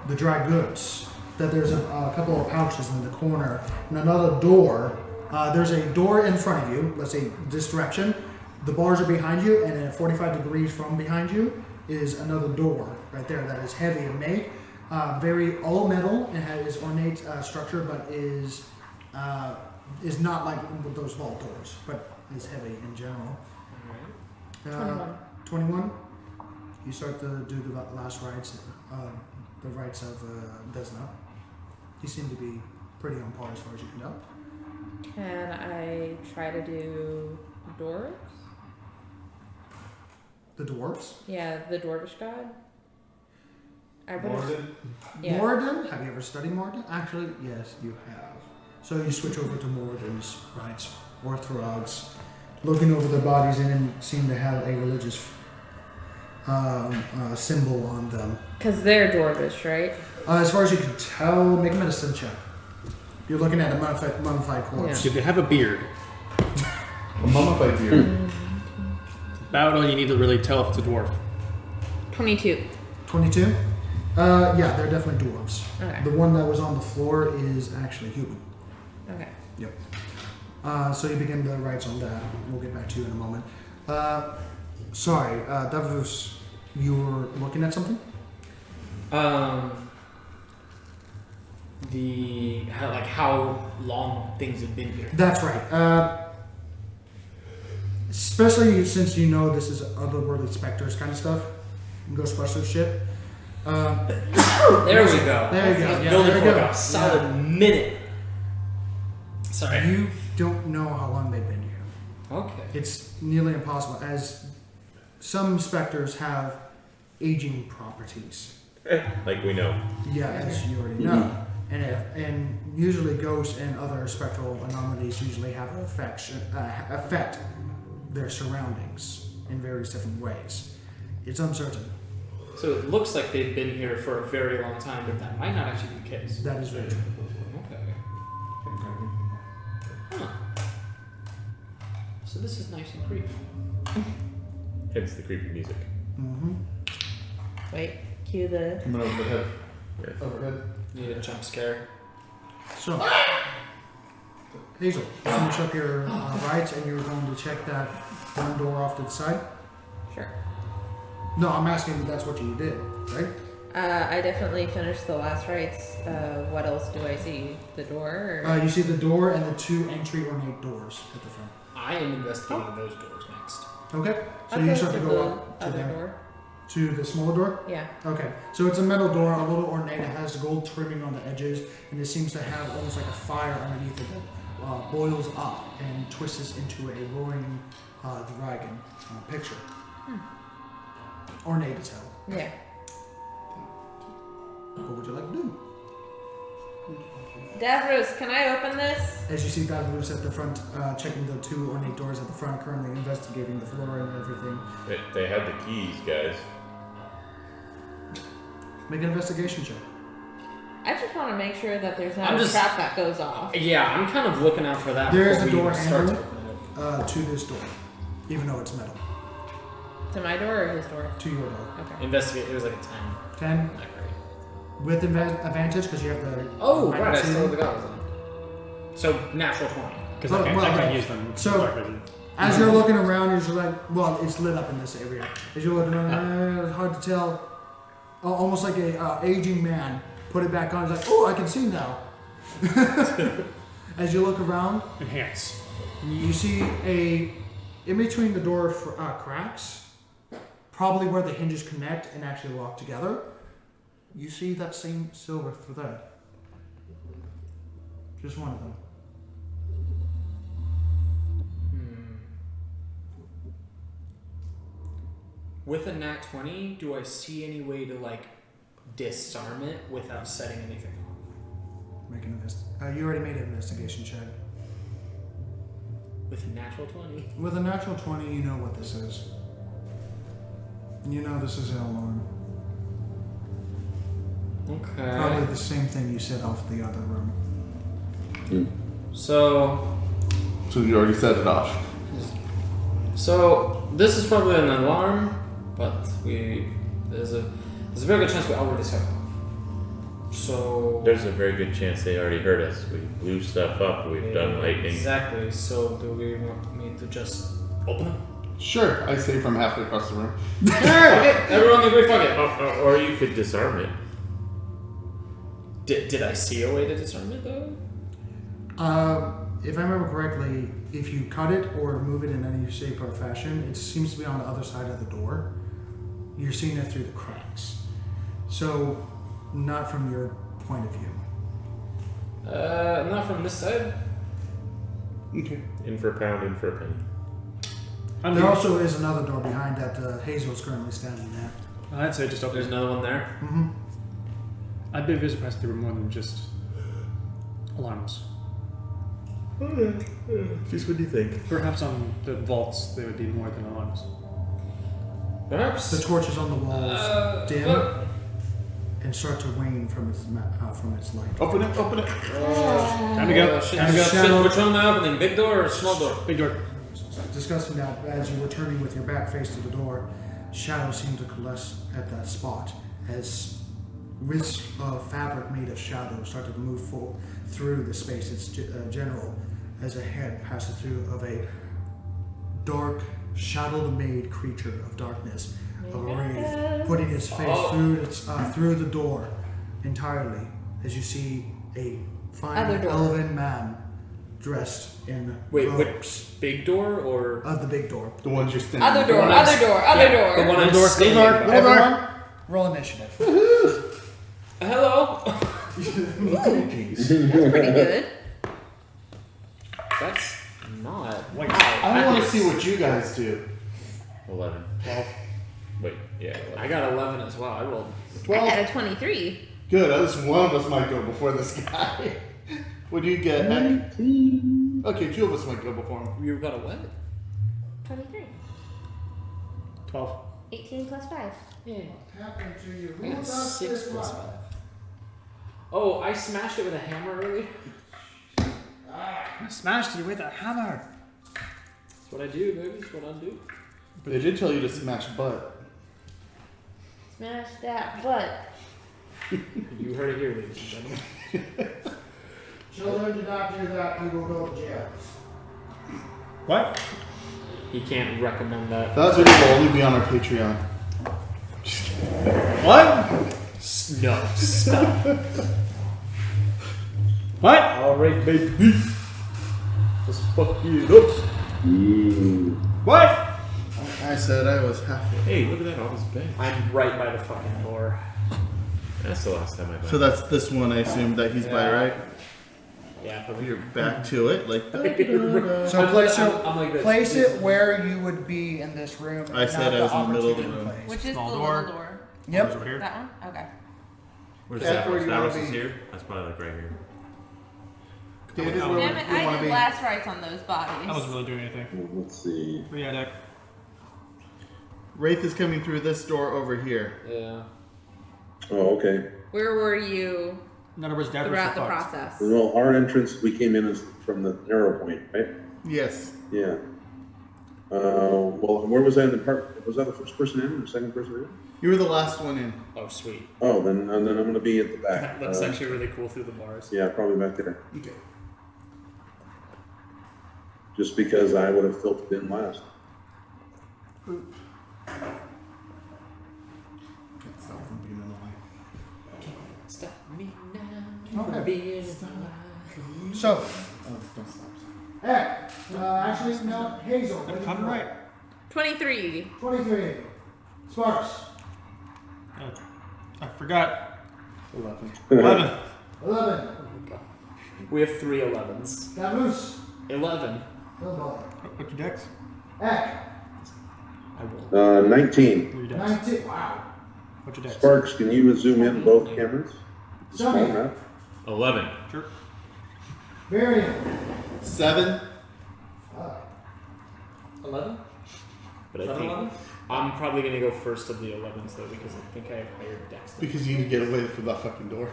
the dry goods, that there's a couple of pouches in the corner, and another door. There's a door in front of you, let's say this direction. The bars are behind you, and at 45 degrees from behind you is another door right there that is heavy and made. Very all metal and has ornate structure, but is not like those vault doors, but is heavy in general. 21. You start to do the last rites, the rites of Desna. You seem to be pretty on par as far as you can tell. Can I try to do dwarves? The dwarves. Yeah, the dwarvish god. I would Morden? Yeah. Morden? Have you ever studied Morden? Actually, yes, you have. So you switch over to Morden's rites, Orthodox, looking over their bodies and then seem to have a religious symbol on them. Because they're dwarvish, right? As far as you can tell, make a medicine check. You're looking at a mummified corpse. Do they have a beard? A mummified beard. About all you need to really tell if it's a dwarf. 22. 22? Yeah, they're definitely dwarves. Okay. The one that was on the floor is actually human. Okay. Yep. So you begin the rites on that. We'll get back to you in a moment. Sorry, Davos, you were looking at something? How long things have been here. That's right. Especially since you know this is otherworldly specters kind of stuff, Ghostbusters shit. There we go. There you go. Yeah, Building there you for go. like a solid minute. Sorry. You don't know how long they've been here. Okay. It's nearly impossible, as some specters have aging properties. Like we know. Yeah, as you already know. And usually ghosts and other spectral anomalies usually have an affect their surroundings in various different ways. It's uncertain. So it looks like they've been here for a very long time, but that might not actually be the case. That is very true. Okay. Huh. So this is nice and creepy. Hence the creepy music. Mm-hmm. Wait, cue the. Coming over the head. Yeah. Overhead. Need a jump scare. So, Hazel, finish up your rides, and you're going to check that one door off to the side? Sure. No, I'm asking if that's what you did, right? I definitely finished the last rites. What else do I see? The door? Or? You see the door and the two entry ornate doors at the front. I am investigating those doors next. Okay, so I'll you go start to to go the up to other them. door. To the smaller door? Yeah. Okay, so it's a metal door, a little ornate. It has gold trimming on the edges, and it seems to have almost like a fire underneath it that boils up and twists into a roaring dragon picture. Ornate as hell. Yeah. What would you like to do? Davros, can I open this? As you see Davros at the front, checking the two ornate doors at the front, currently investigating the floor and everything. They have the keys, guys. Make an investigation check. I just want to make sure that there's not I'm a just- trap that goes off. Yeah, I'm kind of looking out for that. There is before a door we start to handle open it. to this door, even though it's metal. To my door or his door? To your door. Okay. Investigate. It was like a 10. 10 Not great. with advantage because you have the. Oh, minus right. I two. still have the goggles on. So natural 20. Because Oh, I well, can't okay. use them. So- Dark vision. As you're looking around, you're just like, well, it's lit up in this area. As you're looking around, it's hard to tell. Almost like a aging man. Put it back on. He's like, oh, I can see now. As you look around, Enhance. you see in between the door cracks, probably where the hinges connect and actually lock together. You see that same silver thread. Just one of them. With a nat 20, do I see any way to like disarm it without setting anything off? Make an you already made an investigation check. With a natural 20? With a natural 20, you know what this is. You know this is an alarm. Okay. Probably the same thing you set off the other room. So You already set it off. So this is probably an alarm, but there's a very good chance we already set it off. So There's a very good chance they already heard us. We blew stuff up. We've done lightning. Exactly. So do we want me to just open them? Sure, I say from halfway across the room. Fuck it. Everyone agree. Fuck it. Or you could disarm it. Did I see a way to disarm it though? If I remember correctly, if you cut it or move it in any shape or fashion, it seems to be on the other side of the door. You're seeing it through the cracks. So, not from your point of view. Not from this side. Okay. In for a pound, in for a penny. There also is another door behind that Hazel's currently standing at. I'd say just open There's it. another one there. Mm-hmm. I'd be surprised if there were more than just alarms. Just what do you think? Perhaps on the vaults there would be more than alarms. Perhaps. The torches on the walls dim look. and start to wane from its light. Open it, open it. Time to go. Shit, Time to go. Shadow- Which one am I opening? Big door or small door? Big door. Discussing that, as you were turning with your back face to the door, shadows seem to coalesce at that spot as wisps of fabric made of shadows start to move through the space. It's general as a head passes through of a dark, shadow-made creature of darkness, of a wraith, putting his face through the door entirely. As you see a fine Other door. elven man dressed in Wait, robes big door or of the big door. The ones you're standing Other door, before. other door, other the door. one I'm Door, standing door, by. everyone, roll initiative. Hello. That's pretty good. That's not. Wait, I want to see what you guys do. 11. 12. Wait, yeah. 11. I got 11 as well. I rolled. 12. I got a 23. Good. At least one of us might go before this guy. What do you get, Heck? Okay, 2 of us might go before him. You got a what? 23. 12. 18 plus 5. Yeah. Happened to you? I Who got does 6 this plus right? 5. Oh, I smashed it with a hammer earlier. I smashed you with a hammer. That's what I do, baby. That's what I do. But they did tell you to smash butt. Smash that butt. You heard it here, ladies and gentlemen. Children, do not do that. You will go to jail. What? He can't recommend that. That video will only be on our Patreon. Just kidding. What? No, stop. What? Alright, baby. Just fuck you up. What? I said I was halfway. Hey, look at that on his bench. I'm right by the fucking door. That's the last time I So that's this one, I assume, that he's by, Yeah. right? Yeah, probably. You're back to it, like. So place I'm like this. place it where you would be in this room. I said not I was in the middle of the opportune room. place. Which is Small the door. little door. Yep. Over here. That one? Okay. Where's That's that? where you That wanna was be. here? That's probably like right here. David, Damn where Damn it, you I want to did be? last rites on those bodies. I wasn't really doing anything. Let's see. But yeah, Deck. Wraith is coming through this door over here. Yeah. Oh, okay. Where were you None of us Deck throughout was the fucked. process? Well, our entrance, we came in as from the narrow point, right? Yes. Yeah. Well, where was I in the part? Was I the first person in or second person in? You were the last one in. Oh, sweet. Oh, then I'm going to be at the back. That's actually really cool through the bars. Yeah, probably back there. Okay. Just because I would have filtered in last. Can't stop from being annoying. Stop me now. Okay. From being alive. So, Oh, don't stop. hey, actually, no, Hazel. what did you I'm roll? right. 23. 23. Sparks. I forgot. 11. 11. 11. We have 3 11s. Caboose. 11. Oh boy. What's your Dex? Ek. I rolled. 19. What your Dex? 19. Wow. What's your Dex? Sparks, can you zoom in both cameras? Small Zoe. map. 11. Sure. Varian. 7. 11? But I Is that think 11? I'm probably gonna go first of the 11s though because I think I have higher dex. than Because you need to get away from that fucking door.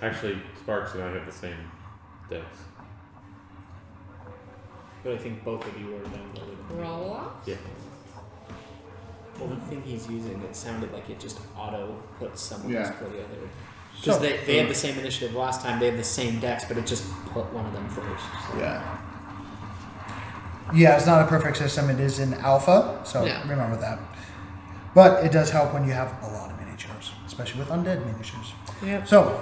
Actually, Sparks and I have the same dex. But I think both of you are down lower than me. Roll off? Yeah. Well, the thing he's using, it sounded like it just auto put someone Yeah. before the other. So- Because they had the same initiative last time, they had the same dex, but it just put one of them first. So. Yeah. Yeah, it's not a perfect system. It is in alpha, so Yeah. remember that. But it does help when you have a lot of miniatures, especially with undead miniatures. Yep. So,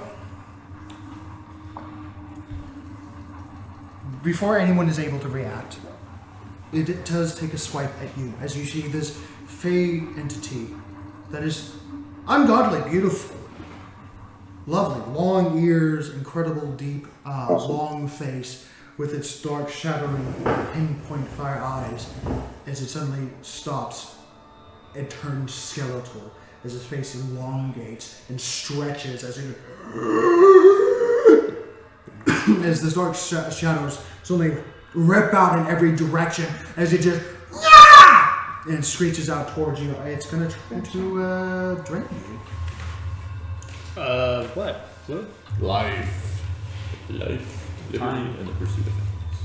before anyone is able to react, it does take a swipe at you as you see this fey entity that is ungodly beautiful. Lovely, long ears, incredible deep, long face with its dark, shadowy, pinpoint fire eyes as it suddenly stops and turns skeletal as its face elongates and stretches as it as the dark shadows suddenly rip out in every direction as it just and screeches out towards you. It's gonna try to drain you. What? Flu? Life. Life, liberty, and the pursuit of happiness.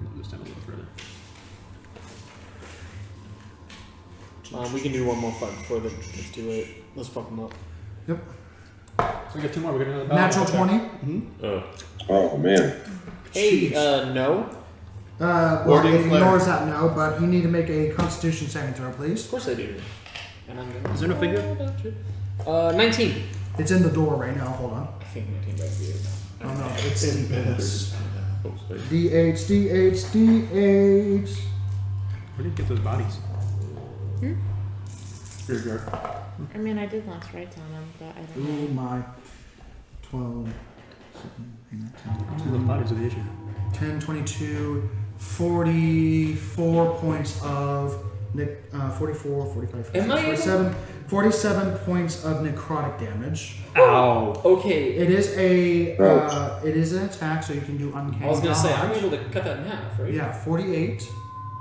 Move this down a little further. We can do one more fight before the. Let's do it. Let's fuck them up. Yep. So we got 2 more. We're gonna do another battle. Natural 20. Oh, man. Hey, Jeez. No. Well, Warding it flare. ignores that no, but you need to make a Constitution saving throw, Of please. course I do. And I'm gonna. Is there no figure? 19. It's in the door right now. Hold on. I think 19 might be it. Oh no, it's in this. Oh, sorry. DH, DH, DH. Where did you get those bodies? Graveyard. I mean, I did last rites on them, but I don't Oh know. my. 12, The bodies are the issue. 10, 22, 44 points of 44, 45, Am I able- 47 points of necrotic damage. Ow. Okay. It is an attack, so you can do uncanny I was gonna say I'm dodge. able to cut that in half, right? Yeah, 48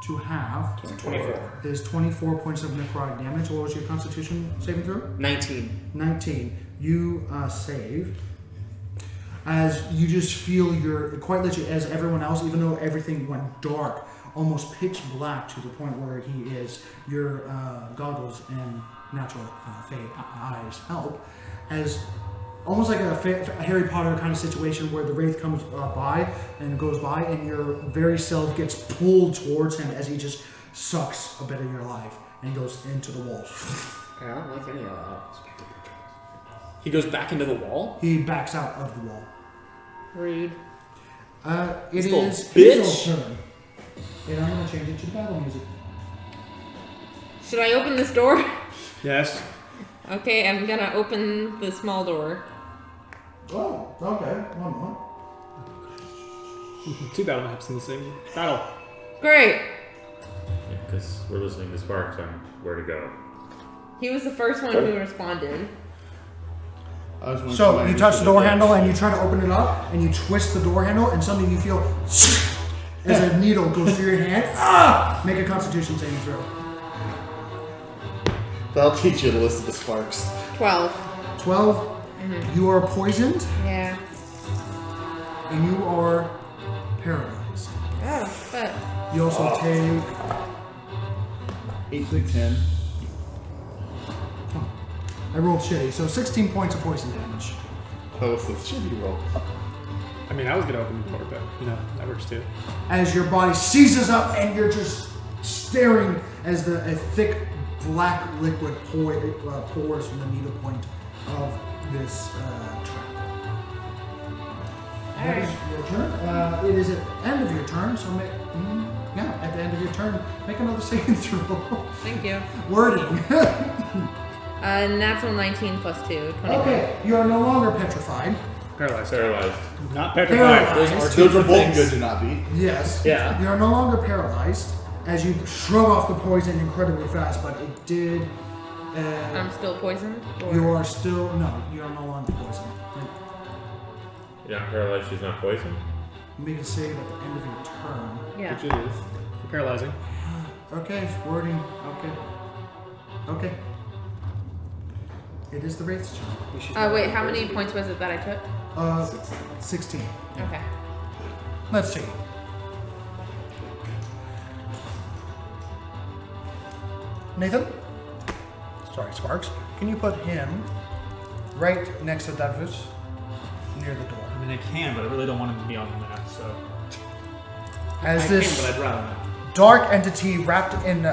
to half 24. is 24 points of necrotic damage. What was your Constitution saving throw? 19. 19. You save. As you just feel quite literally, as everyone else, even though everything went dark, almost pitch black to the point where he is, your goggles and natural fade eyes help. As almost like a Harry Potter kind of situation where the wraith comes by and goes by, and your very self gets pulled towards him as he just sucks a bit of your life and goes into the wall. I don't like any of that. He goes back into the wall? He backs out of the wall. Rude. It This little is bitch. Hazel's turn. And I'm going to change it to battle music. Should I open this door? Yes. Okay, I'm gonna open the small door. Oh, okay. One more. 2 battle maps in the same battle. Great. Because we're listening to Sparks on where to go. He was the first one who responded. I was wondering So why you I touch the should door have handle and you try to open it up and you twist the door handle and suddenly you feel as a needle goes through your hand. Ah! Make a Constitution saving throw. That'll teach you to listen to Sparks. 12. 12. You are poisoned Yeah. and you are paralyzed. Oh, but You also take 8 to 10. I rolled shitty, so 16 points of poison damage. That was the shitty roll. I mean, I was gonna open the door, but that works too. As your body seizes up and you're just staring as a thick black liquid pours from the needle point of this trap. That is your turn. It is at the end of your turn, so at the end of your turn, make another saving throw. thank you. Wording. Natural 19 plus 2. 21. Okay, you are no longer petrified. Paralyzed. Paralyzed. Not petrified. Paralyzed. Those are both good to not be. Yes. Yeah. You are no longer paralyzed as you shrug off the poison incredibly fast, but it did. I'm still poisoned? Or? You are still you are no longer poisoned. You're not paralyzed, she's not poisoned. You make a save at the end of your turn. Yeah. Which it is. Paralyzing. Okay, wording. Okay. It is the Wraith's turn. Wait, how many points was it that I took? 16. Okay. Let's see. Nathan? Sorry, Sparks. Can you put him right next to Davus near the door? I mean, I can, but I really don't want him to be on the map, so. As I this can, but I'd rather not. dark entity wrapped in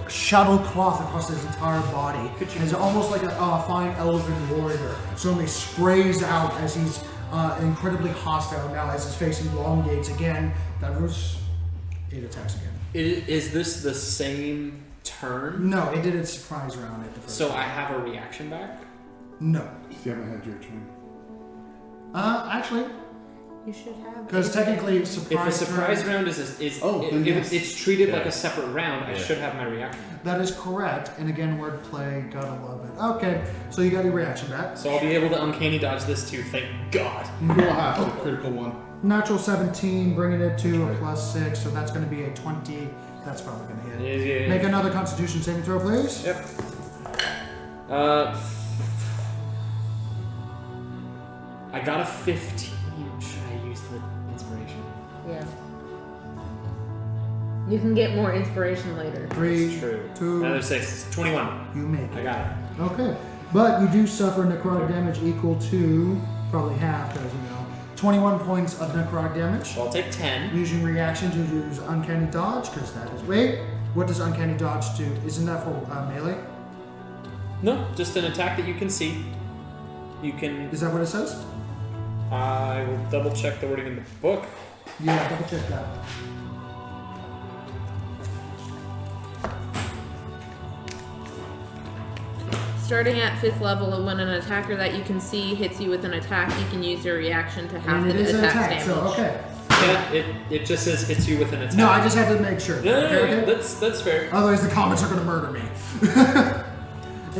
shadow cloth across his entire body, as almost like a fine elven warrior, suddenly sprays out as he's incredibly hostile now as his face elongates again. Davus, it attacks again. Is this the same turn? No, it did its surprise round at the first. So I have a reaction back? No. You haven't had your turn. Actually, You should have. because technically If a surprise surprise turn, round then yes. if it's treated like Yeah. a separate round, I Yeah. should have my reaction. that is correct. And again, wordplay, gotta love it. Okay, so you got your reaction back. So I'll be able to uncanny dodge this too, thank God. You will have to. Critical one. Natural 17, bringing it to a +6, so that's going to be a 20. That's probably going to hit. Yeah. Make another Constitution saving throw, please. Yep. I got a 15. Should I use the inspiration? Yeah. You can get more inspiration later. 3, It's true. 2, Another 6. It's 21. you make I it. got it. Okay, but you do suffer necrotic damage equal to probably half, because 21 points of necrotic damage. So I'll take 10. Using reaction to use uncanny dodge, because that is. Wait, what does uncanny dodge do? Isn't that for melee? No, just an attack that you can see. You can. Is that what it says? I will double check the wording in the book. Yeah, double check that. Starting at 5th level, and when an attacker that you can see hits you with an attack, you can use your reaction to half And it the is an attack's attack, damage. so okay. Yeah, it just says hits you with an attack. No, I just had to make sure. No, Okay? that's fair. Otherwise, the comments are going to murder me.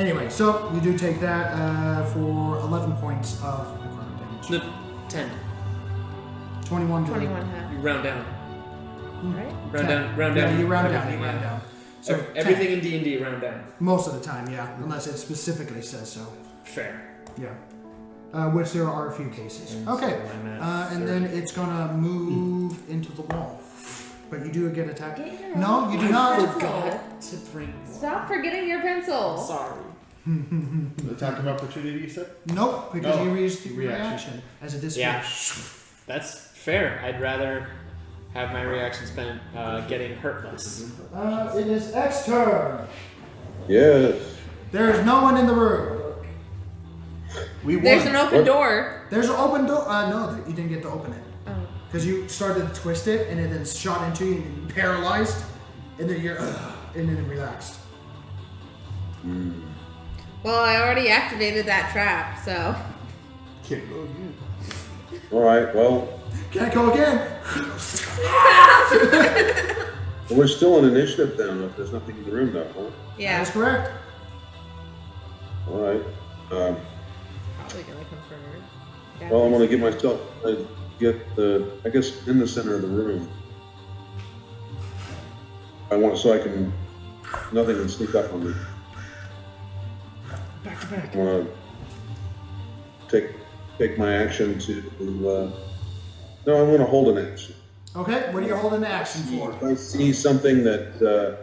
Anyway, so you do take that for 11 points of necrotic damage. No, 10. 21 to 21 half. You round down. Right? Round 10. down. Round down. Yeah, you round down. everything, You round yeah. down. So Everything 10. in D&D round down. Most of the time, yeah, unless it specifically says so. Fair. Yeah. Which there are a few cases. Okay, So I'm at and then it's gonna move into the wall. But you do get attacked. Get your No, you do not. Forgot to bring. Stop forgetting your pencil. Sorry. Attack of opportunity, you said? Nope, because No. you used the Reaction. reaction as a disappears. Yeah. That's fair. I'd rather have my reaction spent getting hurt less. It is X turn. Yes. There is no one in the room. We won. There's an open What? door. There's an open door. No, you didn't get to open it. Oh. Because you started to twist it and it then shot into you and you paralyzed. And then you're, and then it relaxed. Well, I already activated that trap, so. Can't go again. All right. Well, Can't go again. we're still in initiative then. If there's nothing in the room, though. Huh? Yeah. That's correct. All right. Probably gonna confirm. Well, I'm gonna get myself I guess in the center of the room. Nothing can sneak up on me. Back to back. I wanna take my action to, no, I'm gonna hold an action. Okay, what are you holding the action for? If I see something that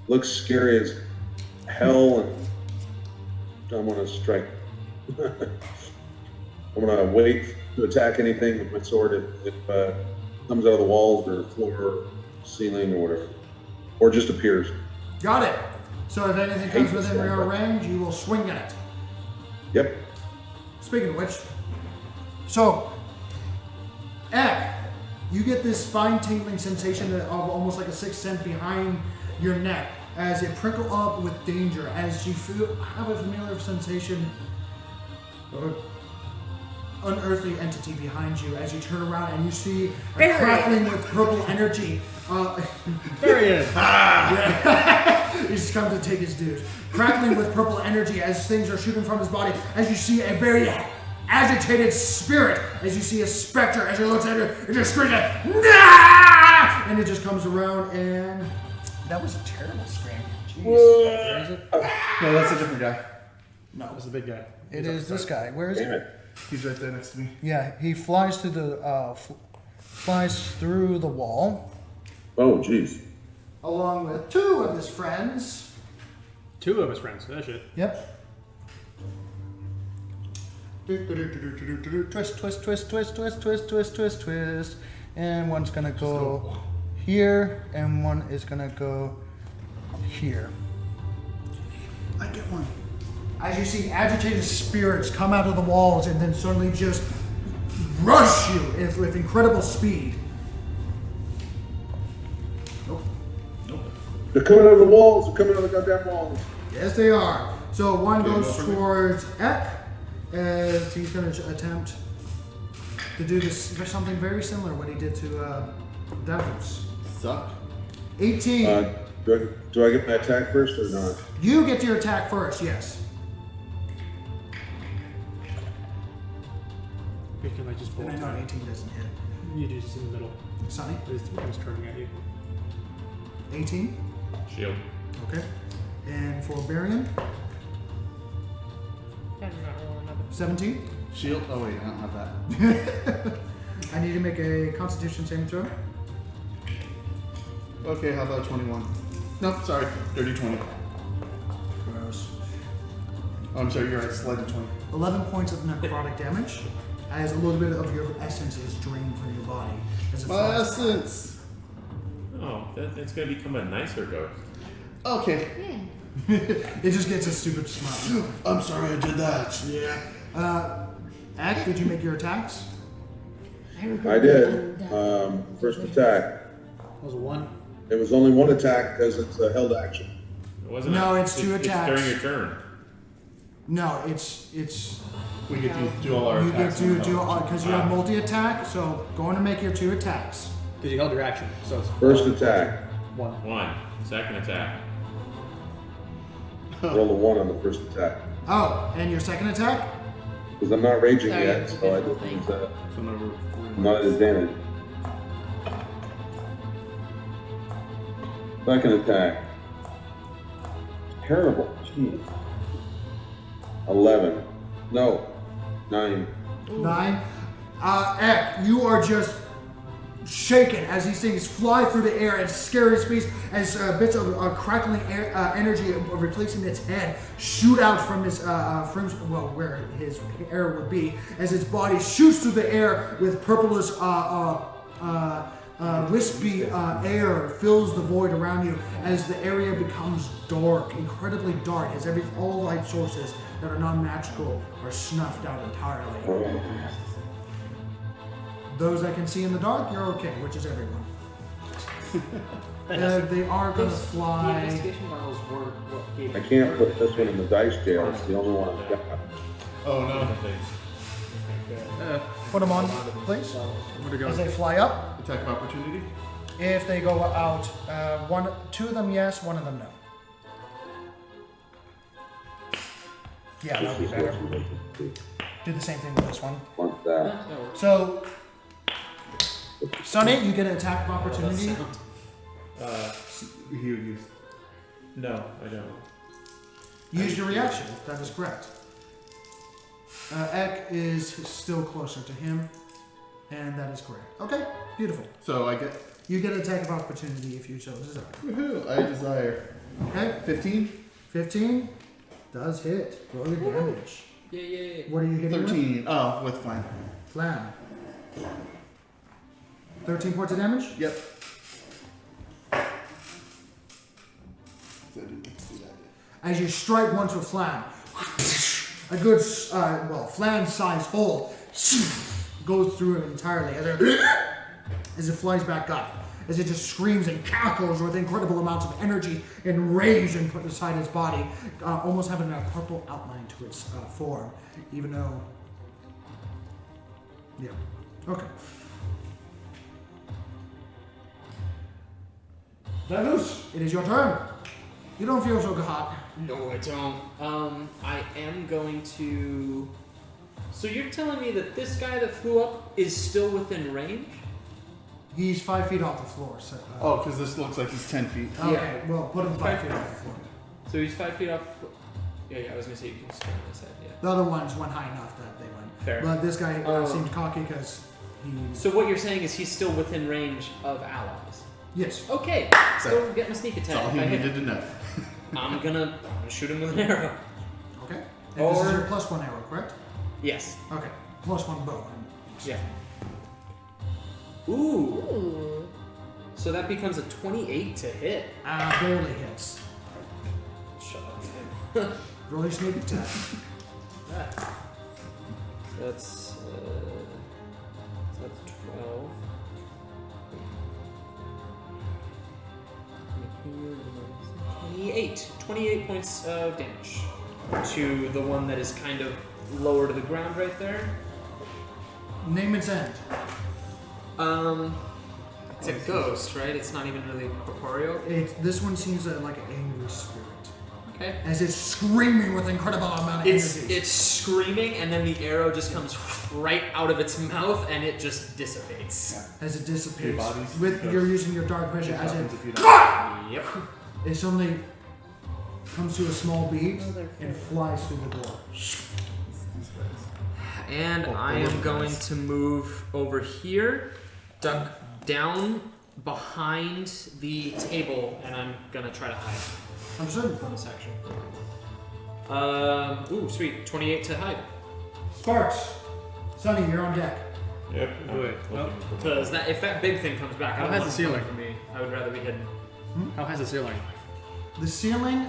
looks scary as hell, and I'm gonna strike. I'm gonna wait to attack anything with my sword if it comes out of the walls or floor, ceiling, or whatever, or just appears. Got it. So if anything comes within your range, you will swing at it. Yep. Speaking of which, so, Ek, you get this spine-tingling sensation of almost like a sixth sense behind your neck as it prickle up with danger, as you have a familiar sensation of an unearthly entity behind you as you turn around and you see a Barry. crackling with purple energy. There he is. He's come to take his dues. Crackling with purple energy as things are shooting from his body, as you see a very agitated spirit, as you see a specter, as he looks at it, it just screams, "Nah!" And it just comes around, and that was a terrible scream. Jeez. No, that's a different guy. No, That was the big guy. it is this guy. Where is Damn he? it. He's right there next to me. Yeah, he flies through the wall, Oh, jeez. along with two of his friends. Two of his friends. That shit. Yep. Twist, twist, twist, twist, twist, twist, twist, twist, twist. And one's gonna go here, and one is gonna go here. I get one. As you see agitated spirits come out of the walls and then suddenly just rush you with incredible speed. They're coming out of the walls. They're coming out of the goddamn walls. Yes, they are. So one goes towards Ek, as he's going to attempt to do this something very similar what he did to Devils. Suck. 18. Do I get my attack first or not? You get your attack first, yes. Can I just bolt? And I know 18 doesn't hit. You do just in the middle. Sonny, He's turning at you. 18. Shield. Okay. And for Barian, I'm not rolling another. 17. Shield. Oh wait, I don't have that. I need to make a Constitution saving throw. Okay, how about 21? Nope, sorry. Dirty 20. Gross. Oh, I'm sorry, you're right. Slighted 20. 11 points of necrotic damage, as a little bit of your essence is drained from your body. As it My flies. essence. Oh, it's gonna become a nicer ghost. Okay. It just gets a stupid smile. I'm sorry I did that. Yeah. Ak, did you make your attacks? I did. First attack. That was a 1. It was only one attack because it's a held action. It wasn't. No, it's two attacks. It's during your turn. No, it's We get to do all our you get attacks. to do because you have multi-attack. So go on and make your 2 attacks. Because you held your action. So it's First attack. 1. 1. Second attack. Roll a 1 on the first attack. Oh, and your second attack? Because I'm not raging Sorry, yet, it's a so I good just thing. I'm not at advantage. Second attack. Terrible. Jeez. 11. No. 9. 9. Ek, you are just shaken as these things fly through the air at scary speeds as bits of crackling energy replacing its head shoot out from his where his hair would be as its body shoots through the air with purplish wispy air fills the void around you as the area becomes dark, incredibly dark, as all light sources that are non-magical are snuffed out entirely. Those I can see in the dark, you're okay, which is everyone. They are going to The fly. investigation vials were what gave I can't put this one in the dice jail. It's the only one I've got. Oh no. Put them on, please. Where'd it go? As they fly up. Attack of opportunity. If they go out, 2 of them yes, 1 of them no. Yeah, that would be better. Do the same thing with this one. Want that. So, Sonny, you get an attack of opportunity. He would use. No, I don't. Use your reaction. That is correct. Ek is still closer to him, and that is correct. Okay, beautiful. So I get. You get an attack of opportunity if you so desire. Woohoo! I desire. Okay, 15. 15 does hit. Roll your damage. Yeah. What are you hitting with? 13. Oh, with fine. Flam. 13 points of damage? Yep. So I didn't get to do that yet. As you strike once with Flam, a good, Flam-sized hole goes through it entirely as it flies back up. As it just screams and cackles with incredible amounts of energy and rage and put inside its body, almost having a purple outline to its form, even though... Yeah. Okay. Davus, it is your turn. You don't feel so hot. No, I don't. I am going to. So you're telling me that this guy that flew up is still within range? He's 5 feet off the floor. So, Oh, because this looks like he's 10 feet. okay, well, put him 5 feet off the floor. So he's 5 feet off. Yeah, I was gonna say you can just turn on his head. Yeah. The other ones went high enough that they went. Fair. But this guy Oh. seemed cocky because he... So what you're saying is he's still within range of allies. Yes. Okay, still getting a sneak That's attack. all If he I hit needed him, to know. I'm gonna shoot him with an arrow. Okay. And this is Or- your +1 arrow, correct? Yes. Okay. +1 bow. Yeah. Ooh. Ooh. So that becomes a 28 to hit. Barely hits. Shut up. Roll your sneak attack. That's 12. 28 points of damage to the one that is kind of lower to the ground right there. Name its end. It's a ghost, right? It's not even really corporeal. This one seems like an angry spirit. Okay. As it's screaming with incredible amount of energy. It's screaming, and then the arrow just comes right out of its mouth, and it just dissipates. As it dissipates. bodies. You're using your dark vision. As it, Happens if you don't. Yep. it suddenly comes to a small beat Those are and flies through the door. And I am going to move over here, duck down behind the table, and I'm gonna try to hide Understood. from this action. Ooh, sweet. 28 to hide. Sparks. Sonny, you're on deck. Yep. Wait, well, Because if that big thing comes back, I How don't high want is it the coming ceiling? for me. I would rather be hidden. how high is the ceiling? The ceiling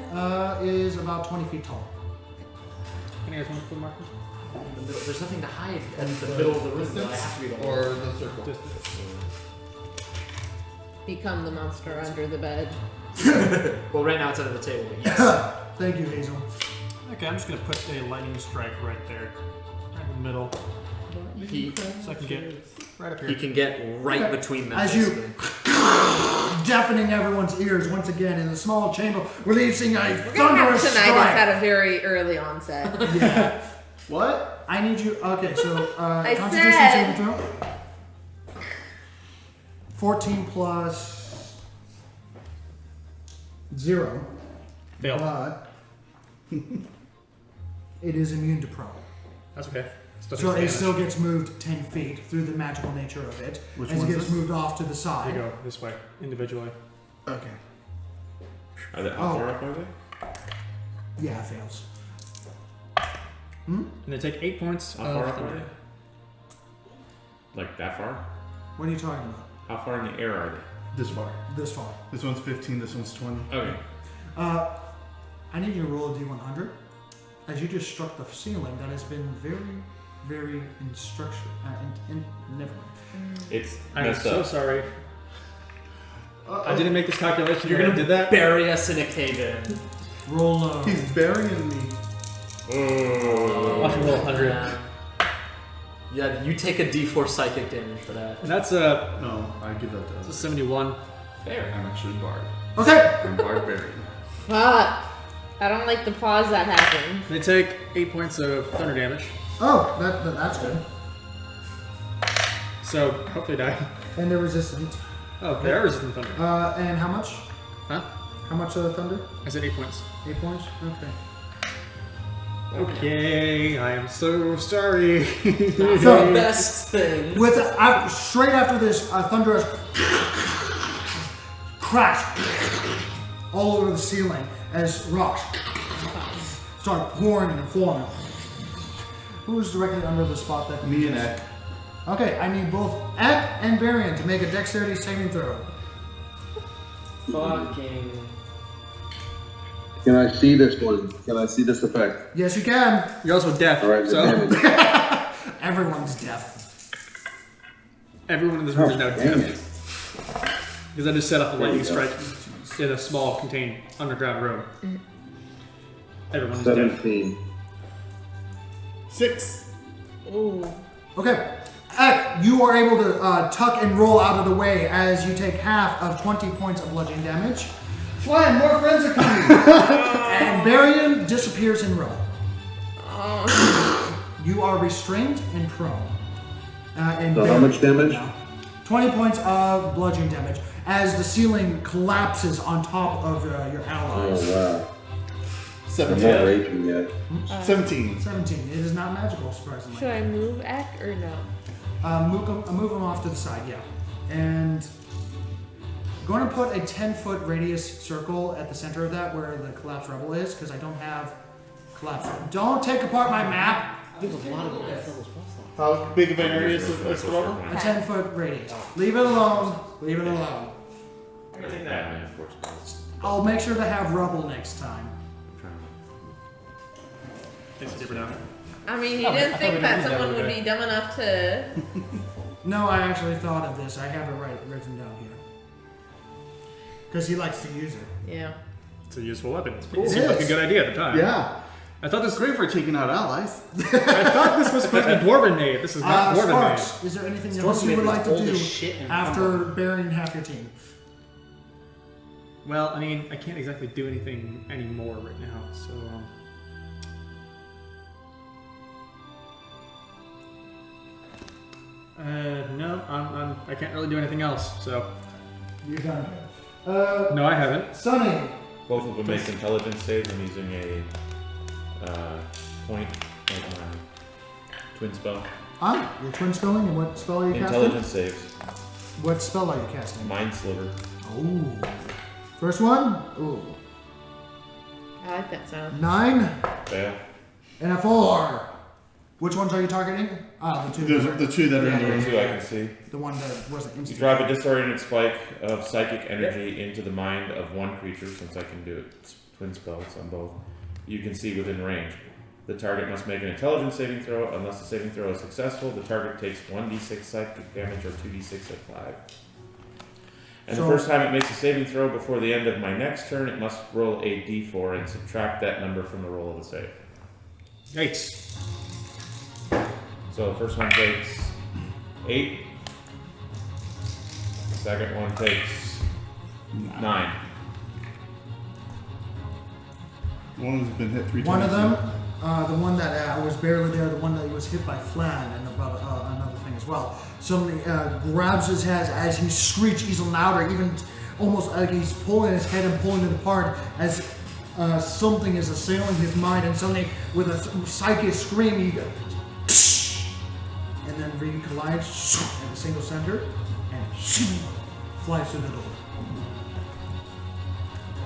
is about 20 feet tall. Can you guys want to put marker? In the middle, there's nothing to hide in the middle of the room. Though. I have to be the Or the circle. Become the monster under the bed. Well, right now it's under the table, but yes. Thank you, Hazel. Okay, I'm just gonna put a lightning strike right there, right in the middle, so I can get right up here. He can get right Okay. between them. As you deafening everyone's ears once again in the small chamber, releasing a We're gonna have thunderous tinnitus strike. at a very early onset. Yeah. What? I need you. Okay, so I Constitution said- saving throw. 14 plus 0. Failed. But it is immune to prone. That's okay. So it still gets moved 10 feet through the magical nature of it. Which as it one's gets this? moved off to the You side. go this way, individually. Okay. Are they how far up are they? Yeah, it fails. And they take 8 points How far of up are thunder. they? Like that far? What are you talking about? How far in the air are they? This far. This far. This one's 15, this one's 20. Okay. I need you to roll a d100. As you just struck the ceiling, that has been very, very instruction. Never mind. It's I'm messed so up. sorry. I didn't make this calculation. You're when I gonna did that. bury us in a cave in. Roll low. He's burying me. Watch me roll 100. Yeah, you take a D4 psychic damage for that. And that's a No, I give that to us. 71. Fair. I'm actually Bard. Okay. I'm barbarian. Fuck. I don't like the pause that happened. They take 8 points of thunder damage. Oh, that's good. So hopefully die. And they're resistant. Oh, they are resistant thunder. And how much? Huh? How much of the thunder? I said 8 points. 8 points? Okay. Okay, I am so sorry. So, The best thing. with straight after this thunderous crash all over the ceiling as rocks start pouring and forming. Who's directly under the spot that Me and Ek. Okay, I need both Ek and Varian to make a dexterity saving throw. Fucking. Can I see this one? Can I see this effect? Yes, you can. You're also deaf, All right, so damage. Everyone's deaf. everyone in this room is now Damn deaf. it. Because I just set up a lightning There you strike in a small, contained underground room. Everyone is deaf. 17. 6. Ooh. Okay. Ek, you are able to tuck and roll out of the way as you take half of 20 points of bludgeoning damage. Flan, more friends are coming. And Varian disappears in row. You are restrained and prone. And So how much damage? No. 20 points of bludgeoning damage as the ceiling collapses on top of your allies. Oh, wow. I'm 17. not raging yet. 17. 17. It is not magical, surprisingly. Should I move Ek or no? Move them off to the side, yeah. And going to put a 10-foot radius circle at the center of that where the collapsed rebel is, because I don't have collapsed rebel. Don't take apart my map! How big of an area is this rubble? A 10-foot radius. Leave it alone. Leave it alone. Batman force spells. I'll make sure to have rubble next time. Thanks for keeping it down. I mean, you Oh, didn't I think thought we that did that someone would already. be dumb enough to. No, I actually thought of this. I have it written down here. Because he likes to use it. Yeah. It's a useful weapon. It It seemed like a is. good idea at the time. Yeah. I thought this. It's great for taking out allies. I thought this was supposed to be dwarven made. This is not dwarven made. Sparks, is there anything Storm else you would Maid like is to old do as shit and after burying half your team? Well, I mean, I can't exactly do anything anymore right now, so. No, I can't really do anything else. So, You're done. no, I haven't. Sonny. Both of them make intelligence saves. I'm using a point of my twin spell. You're twin spelling, and what spell are you Intelligence saves. casting? What spell are you casting? Mind sliver. Ooh. First one? Ooh. I like that sound. 9 Fail. and a 4. Which ones are you targeting? The two. Those are the two that are in the Yeah, room. Two I can see. The one that wasn't You instant. drive a disoriented spike of psychic energy into the mind of one creature, since I can do it twin spells on both. You can see within range. The target must make an intelligence saving throw. Unless the saving throw is successful, the target takes 1d6 psychic damage or 2d6 at 5. And So- the first time it makes a saving throw before the end of my next turn, it must roll a d4 and subtract that number from the roll of the save. Yikes. So the first one takes 8. The second one takes 9. One has been hit 3 times. One of them, the one that was barely there, the one that was hit by Flan, and about another thing as well. Somebody grabs his head as he screeches even louder, even almost like he's pulling his head and pulling it apart as something is assailing his mind, and suddenly with a psychic scream, he goes, and then Reed collides at the single center and flies through the door.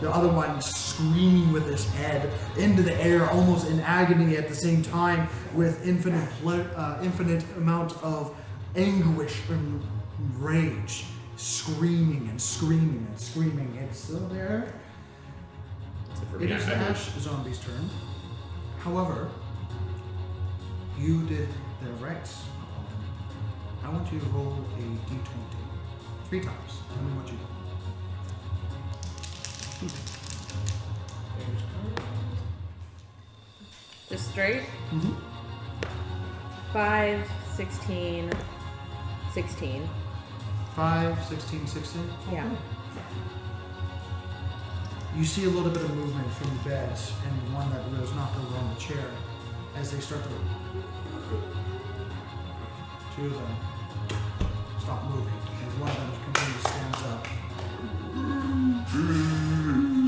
The other one screaming with his head into the air, almost in agony at the same time, with infinite amount of anguish and rage, screaming and screaming and screaming. It's still there. It is the Ash Zombie's turn. However, you did the rights. I want you to roll a d20 3 times. Tell me what you do. Just straight? Mm-hmm. 5, 16, 16. 5, 16, 16? Yeah. You see a little bit of movement from the beds and the one that was knocked over on the chair as they start to. 2 of them stop moving as one of them continues to stand up.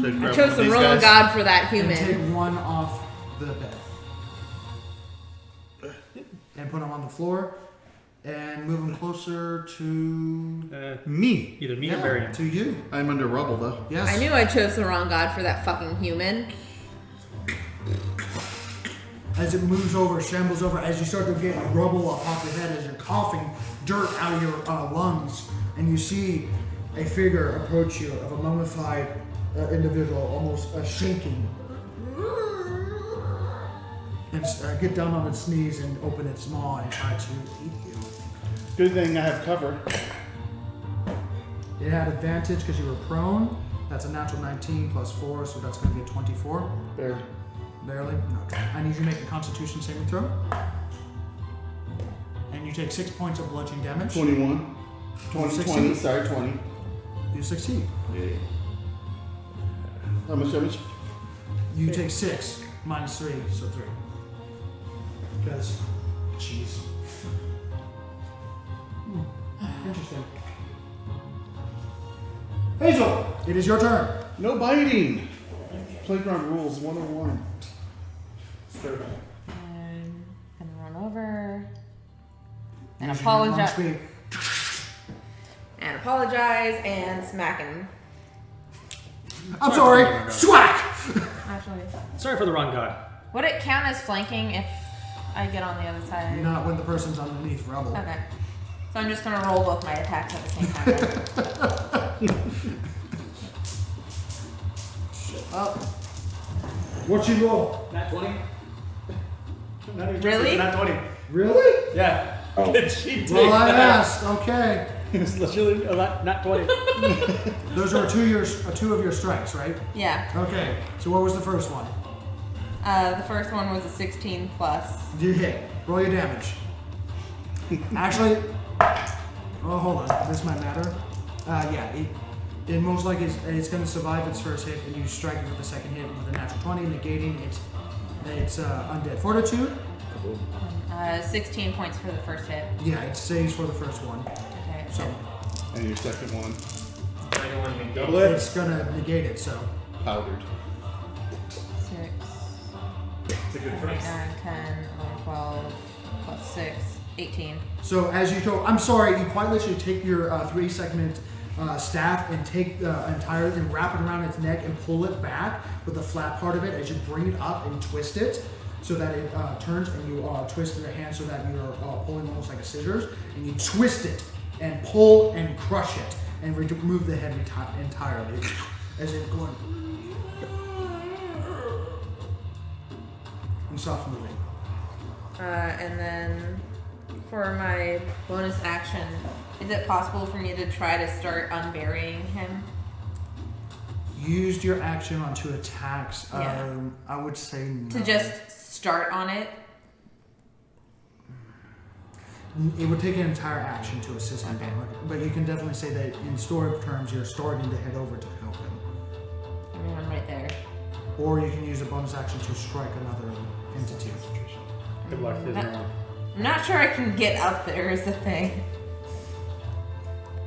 I chose the wrong god for that And human. take one off the bed. And put him on the floor. And move him closer to. Me. Either me or Yeah, Marion. to you. I'm under rubble though. Yes. I knew I chose the wrong god for that fucking human. As it moves over, shambles over, as you start to get rubble off your head, as you're coughing dirt out of your lungs, and you see a figure approach you of a mummified individual, almost shaking, and get down on its knees and open its maw and try to eat you. Good thing I have cover. It had advantage because you were prone. That's a natural 19 plus 4, so that's going to be a 24. Barely. Barely? No. I need you to make a Constitution saving throw. And you take 6 points of bludgeoning damage. 21. 20, sorry, 20. You succeed. Yeah. How much? You take 6 minus 3, so 3. Because, jeez. Interesting. Hazel, it is your turn. No biting. Playground rules 101. I'm gonna run over and Using your long apologize. speed. And apologize and smack him. I'm sorry. Swack! Actually, Sorry for the wrong god. would it count as flanking if I get on the other side? Not when the person's underneath rubble. Okay. So I'm just gonna roll both my attacks at the same time. Up. What you roll? Nat 20? Not even Really? Nat 20. Really? Yeah. Oh. She did. Well, I asked. Okay. It's literally not 20. Those are two of your strikes, right? Yeah. Okay. So what was the first one? The first one was a 16 plus. You hit. Roll your damage. Actually, oh, hold on. This might matter. Yeah. It most likely it's going to survive its first hit, and you strike it with the second hit with a natural 20, negating its undead fortitude. 16 points for the first hit. Yeah, it saves for the first one. Okay. So And your second one. Double it. it's going to negate it. So Powdered. 6, It's a good 8, phrase. 9, 10, 11, 12, plus 6, 18. So as you go, I'm sorry, you quite literally take your 3-segment staff and take the entire and wrap it around its neck and pull it back with the flat part of it as you bring it up and twist it so that it turns, and you twist your hand so that you're pulling almost like a scissors, and you twist it and pull and crush it and remove the head entirely as it going and stops moving. And then for my bonus action, is it possible for me to try to start unburying him? Used your action on 2 attacks. Yeah. I would say no. To just start on it? It would take an entire action to assist him, but you can definitely say that in story terms, you're starting to head over to help him. I mean, I'm right there. Or you can use a bonus action to strike another entity. Good luck. I'm not sure I can get up there is the thing.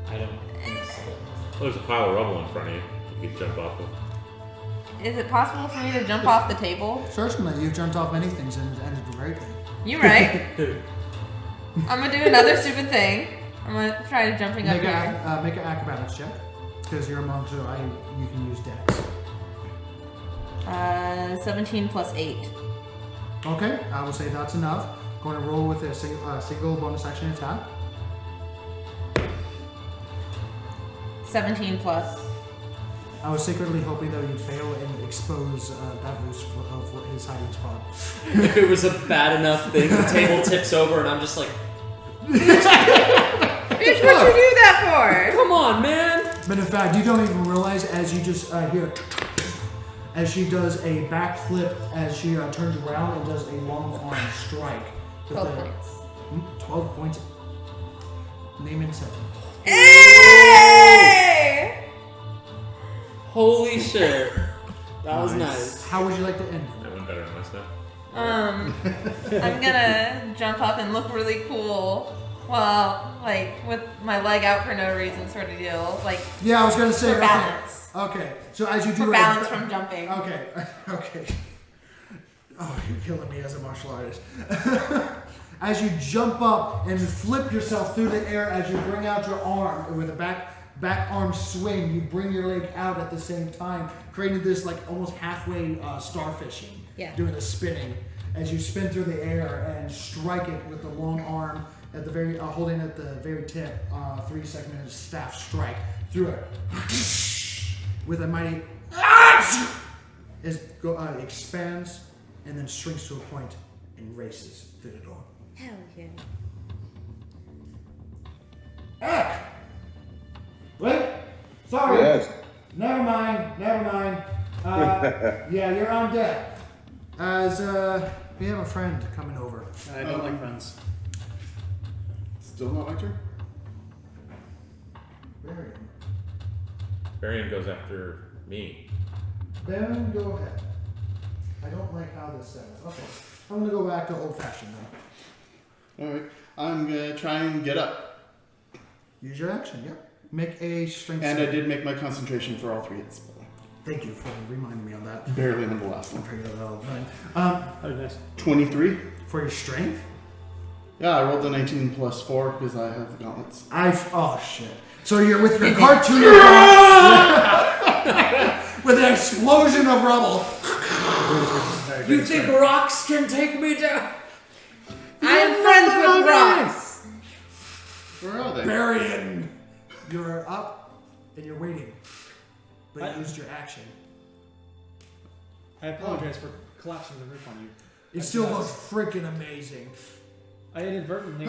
I don't think so. Well, there's a pile of rubble in front of you. You could jump off of. Is it possible for me to jump off the table? Certainly, you've jumped off many things and it ended greatly. You're right. I'm gonna do another stupid thing. I'm gonna try jumping up Make here. an acrobatics check, because you're a monk, so you can use dex. 17 plus 8. Okay, I will say that's enough. Going to roll with a single bonus action attack. 17 plus. I was secretly hoping that you'd fail and expose Davos of his hiding spot. If it was a bad enough thing, the table tips over and I'm just like, Bitch, what'd you do that for? come on, man! But in fact, you don't even realize as you just hear as she does a backflip as she turns around and does a long arm strike. 12 points. 12 points. Name and seven. Hey! Holy shit. That was nice. How would you like to end? That went better than last time. I'm gonna jump up and look really cool. Well, like with my leg out for no reason, sort of deal. Like Yeah, I was gonna say for balance. Okay, so as you do For balance from jumping. Okay, okay. Oh, you're killing me as a martial artist. As you jump up and flip yourself through the air, as you bring out your arm with a back arm swing, you bring your leg out at the same time, creating this like almost halfway starfishing. Yeah. Doing a spinning as you spin through the air and strike it with the long arm at the very holding at the very tip. 3-second staff strike through it with a mighty expands and then shrinks to a point and races through the door. Hell yeah. Eck! Wait! Sorry! Yes. Never mind. Yeah, you're on deck. As we have a friend coming over. I don't like friends. Still not my turn? Varian goes after me. Then go ahead. I don't like how this set up. Okay. I'm gonna go back to old fashioned now. Alright. I'm gonna try and get up. Use your action, yep. Make a strength And I save. did make my concentration for all 3 hits. Thank you for reminding me on that. Barely on the last I'm one. pretty good at all the time. Oh, nice. 23. For your strength? Yeah, I rolled a 19 plus 4 because I have the gauntlets. Oh shit. So you're with your cartoon with an explosion of rubble. You think rocks can take me down? I am friends with rocks. Where are they? Varian, you're up and you're waiting. But you used your action. I apologize for collapsing the roof on you. It still looks freaking amazing. I inadvertently.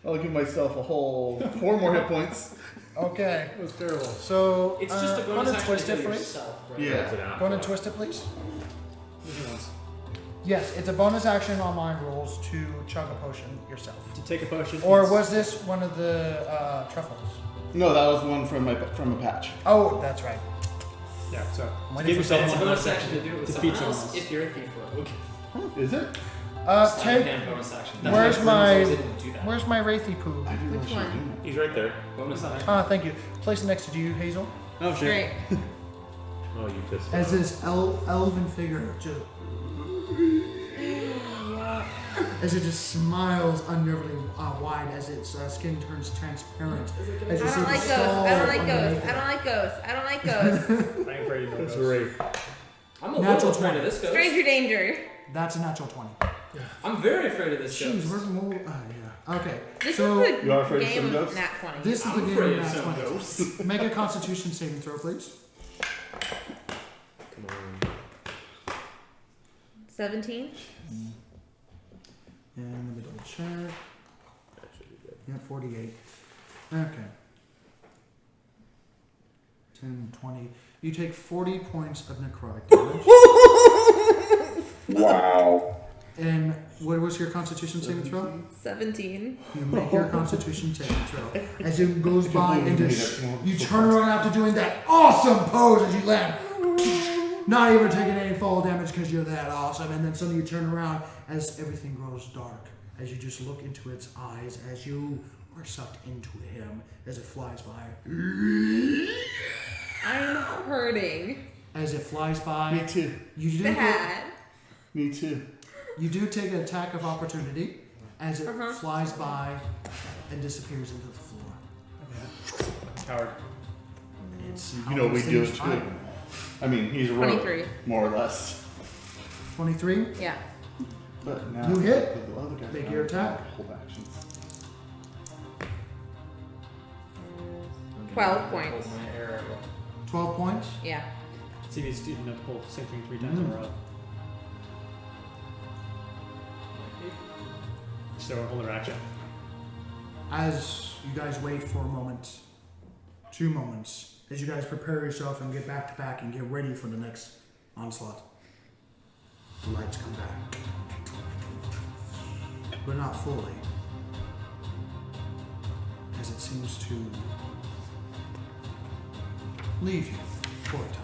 I'll give myself a whole 4 more hit points. Okay. That was terrible. So It's just a go bonus and action twist to it do for me. yourself, right? Yeah. That's an outflow. Go and twist it, please. Which ones? Yes, it's a bonus action on my rules to chug a potion yourself. To take a potion. Or it's- was this one of the truffles? No, that was one from a patch. Oh, that's right. Yeah, so. I'm To waiting give for yourself It's a one bonus bonus action to do it with Defeat someone else someone else. if you're a thief rogue. Is it? Take. Bonus action. Where's That's my why I didn't do that. Where's my Wraithy poo? I didn't know Which she was one? doing He's right there. Bonus action. Thank you. Place it next to you, Hazel. Oh, shit. Great. Oh, you pissed As me this elven figure just. As it just smiles unnervingly wide as its skin turns transparent. As you I see don't the like ghosts. skull I don't like underneath ghosts. it. I don't like ghosts. I don't like ghosts. I'm afraid of That's those. great. I'm a Natural little afraid 20. of this ghost. Stranger danger. That's a natural 20. I'm very afraid of this Jeez, ghost. we're more. Yeah. Okay. This so is You are the afraid of game some of ghosts? Nat 20. this is I'm the game afraid of of Nat some 20. ghosts. Make a Constitution saving throw, please. Come on. 17. And let me double check. That should be good. Yeah, 48. Okay. 10, 20. You take 40 points of necrotic damage. Wow. And what was your Constitution saving throw? 17. You make your Constitution saving throw. As it goes by and you turn around after doing that awesome pose as you land. Not even taking any fall damage because you're that awesome. And then suddenly you turn around as everything grows dark. As you just look into its eyes as you are sucked into him as it flies by. I'm hurting. As it flies by. Me too. You do Bad. Me too. You do take an attack of opportunity as it flies by and disappears into the floor. Coward. It's You know we do it too. fine. I mean, he's a rogue, 23. more or less. 23. Yeah. But now You hit. the other guy Make now your has attack. Hold actions. 12 points. 12 points. Yeah. See if he's didn't have to pull the same thing 3 times in a row. So hold her action. As you guys wait for a moment, 2 moments, as you guys prepare yourself and get back to back and get ready for the next onslaught, the lights come back. But not fully. As it seems to leave you for a time.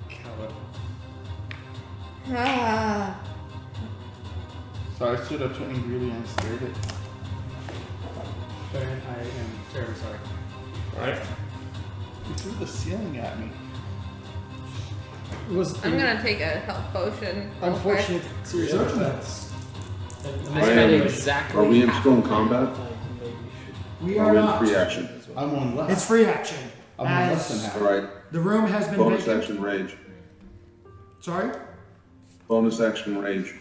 Coward. Ah. So I stood up to angrily and stared it. Baron, I am terribly sorry. Alright. He threw the ceiling at me. It was I'm gonna take a health potion. real quick. unfortunate series of events. I spent exactly. Are we in half strong of combat? my maybe We Are are we in not. free action? I'm one left. It's free action. I'm one less than As half. All right. the room has been Bonus vacant. action range. Sorry? Bonus action range.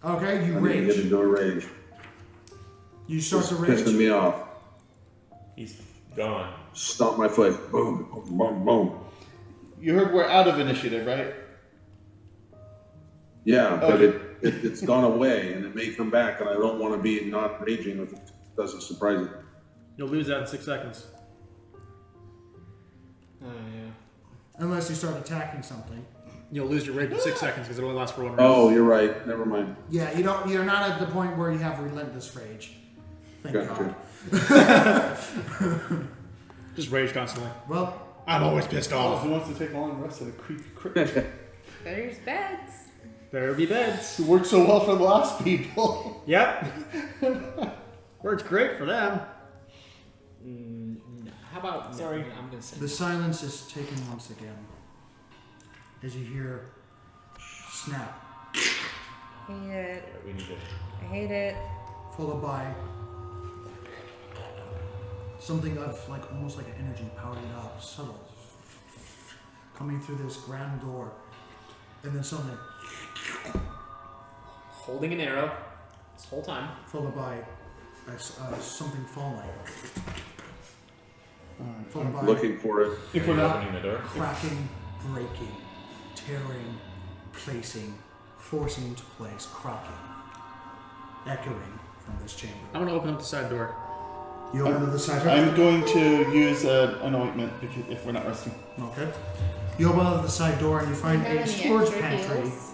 Okay, you I'm gonna get rage. into a rage. You start It's to rage. pissing me off. He's gone. Stomp my foot. Boom, boom, boom, boom. You heard we're out of initiative, right? Yeah, but Okay. it's gone away, and it may come back, and I don't want to be not raging if it doesn't surprise it. You'll lose that in 6 seconds. Oh yeah. Unless you start attacking something. You'll lose your rage in 6 seconds because it only lasts for 1 round. Oh, you're right. Never mind. Yeah, you're not at the point where you have relentless rage. Thank Gotcha. God. Just rage constantly. Well, I'm always pissed off. Who wants to take a long rest at a creepy crypt? There's beds. There be beds. It worked so well for the last people. Yep. Works great for them. No. How about? Sorry. No, I'm gonna say. the silence is taken once again. As you hear snap, Hate it. We need to. I hate it. followed by something of like almost like an energy powering up, subtle, coming through this grand door, and then something Holding an arrow this whole time. followed by something falling, followed by Looking for it. If we're not, Opening the door. cracking, breaking, tearing, placing, forcing into place, cracking, echoing from this chamber. I'm gonna open up the side door. You open to the side door. I'm going to use an ointment because if we're not resting. Okay. You open up the side door and you find Do you a have any storage extra pantry heals?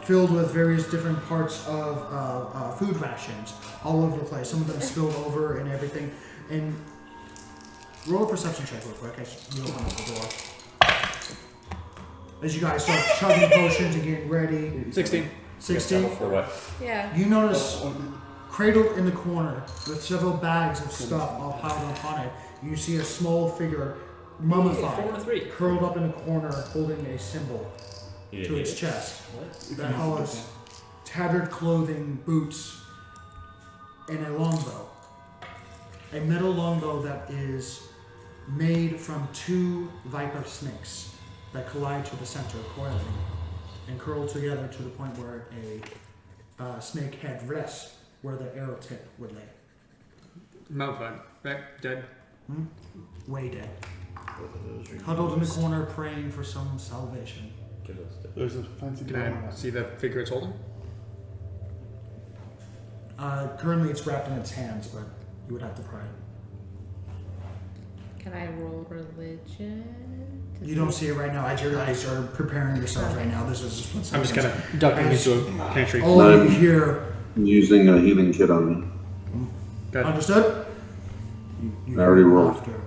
filled with various different parts of food rations all over the place. Some of them spilled over and everything. And roll a perception check real quick as you open up the door. As you guys start chugging potions and getting ready. 16. 16. For what? Yeah. You notice cradled in the corner with several bags of stuff all piled up on it. You see a small figure, Yeah, 4 mummified, and a 3. curled up in a corner, holding a symbol You to didn't its need it? chest What? that has tattered clothing, boots, and a longbow. A metal longbow that is made from 2 viper snakes that collide to the center, coiling and curl together to the point where a snake head rests, where the arrow tip would lay. Mummified. Back. Dead. Way dead. Both of those are Huddled in the used. corner, praying for some salvation. Give us the- There's a fancy Can door on I that. see the figure it's holding? Currently, it's wrapped in its hands, but you would have to pray. Can I roll religion? You don't see it right now. As your guys are preparing yourselves right now, this is just I'm just kind of ducking into a pantry. all you hear. Using a healing kit on me. Good. Understood? You I already hear rolled. laughter.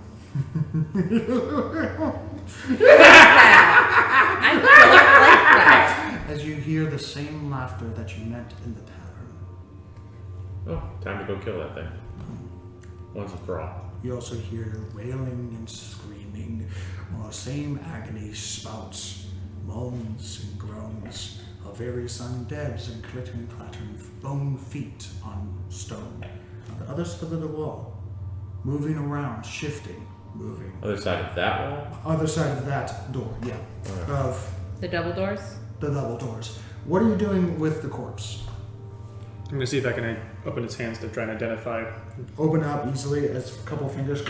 I don't like that. As you hear the same laughter that you met in the tavern. Oh, time to go kill that thing. Once and for all. You also hear wailing and screaming, while the same agony spouts moans and groans of various undeads and clattering bone feet on stone. On the other side of the wall, moving around, shifting, moving. Other side of that wall? Other side of that door, yeah. Okay. Of The double doors? the double doors. What are you doing with the corpse? I'm gonna see if I can open its hands to try and identify. Open up easily as a couple fingers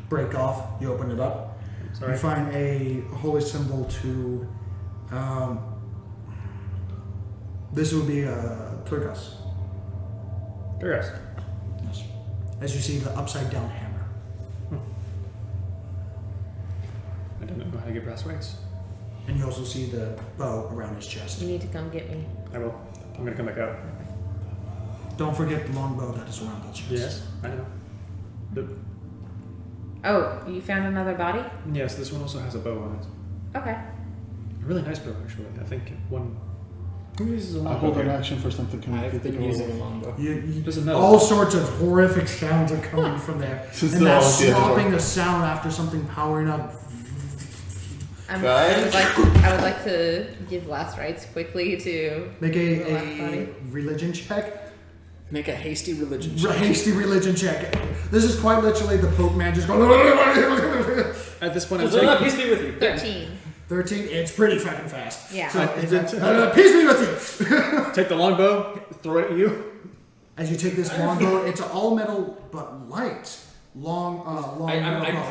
break off. You open it up. Sorry. You find a holy symbol to. This would be a Turgas. Yes. Yes. As you see the upside down hammer. I don't know how to get brass rights. And you also see the bow around his chest. You need to come get me. I will. I'm gonna come back out. Don't forget the long bow that is around the chest. Yes, I know. Oh, you found another body? Yes, this one also has a bow on it. Okay. A really nice bow, actually. I think one. Who uses a I long hold bow an here? action for something coming through I've the been door. using a longbow. Doesn't matter. All sorts of horrific sounds are coming from there. Just And that all the other slopping door. the sound after something powering up. I Guys? would like to give last rites quickly to Make the last a body. religion check. Make a hasty religion check. Hasty religion check. This is quite literally the Pope man just going. At this point, I'm Let taking. peace be with you. 13. 13. It's pretty fucking fast. Yeah. So peace be with you. Take the longbow, throw it at you. As you take this longbow, it's all metal but light. Long metal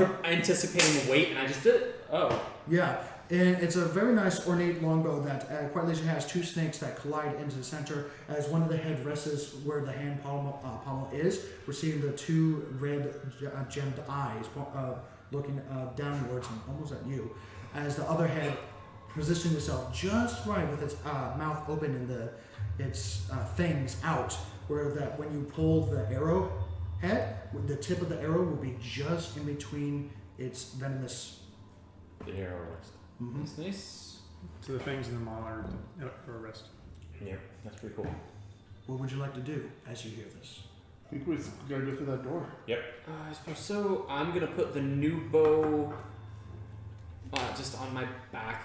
bow. I'm anticipating the weight, and I just did it. Oh. Yeah, and it's a very nice ornate longbow that quite literally has two snakes that collide into the center. As one of the head rests where the hand pommel is, we're seeing the two red gemmed eyes looking downwards and almost at you. As the other head positioning itself just right with its mouth open and its fangs out, where that when you pull the arrow head, the tip of the arrow will be just in between its venomous. The arrow rest. That's nice. So the fangs and the maw are arrest. Yeah, that's pretty cool. What would you like to do as you hear this? I think we gotta go through that door. Yep. I suppose so. I'm gonna put the new bow just on my back.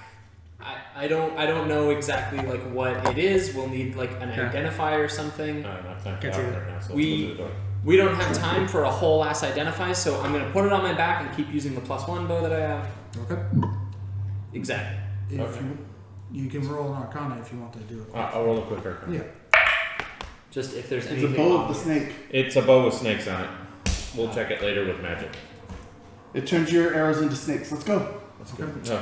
I don't know exactly like what it is. We'll need like an identifier or something. No, not time Can't to see out that. right now, so We- let's go to the door. We don't have time for a whole ass identify, so I'm gonna put it on my back and keep using the +1 bow that I have. Okay. Exactly. If Okay. you can roll an Arcana if you want to do it. I'll roll a quick arcana. Yeah. Just if there's It's a anything. bow of the obvious. snake. It's a bow with snakes on it. We'll check it later with magic. It turns your arrows into snakes. Let's go. No,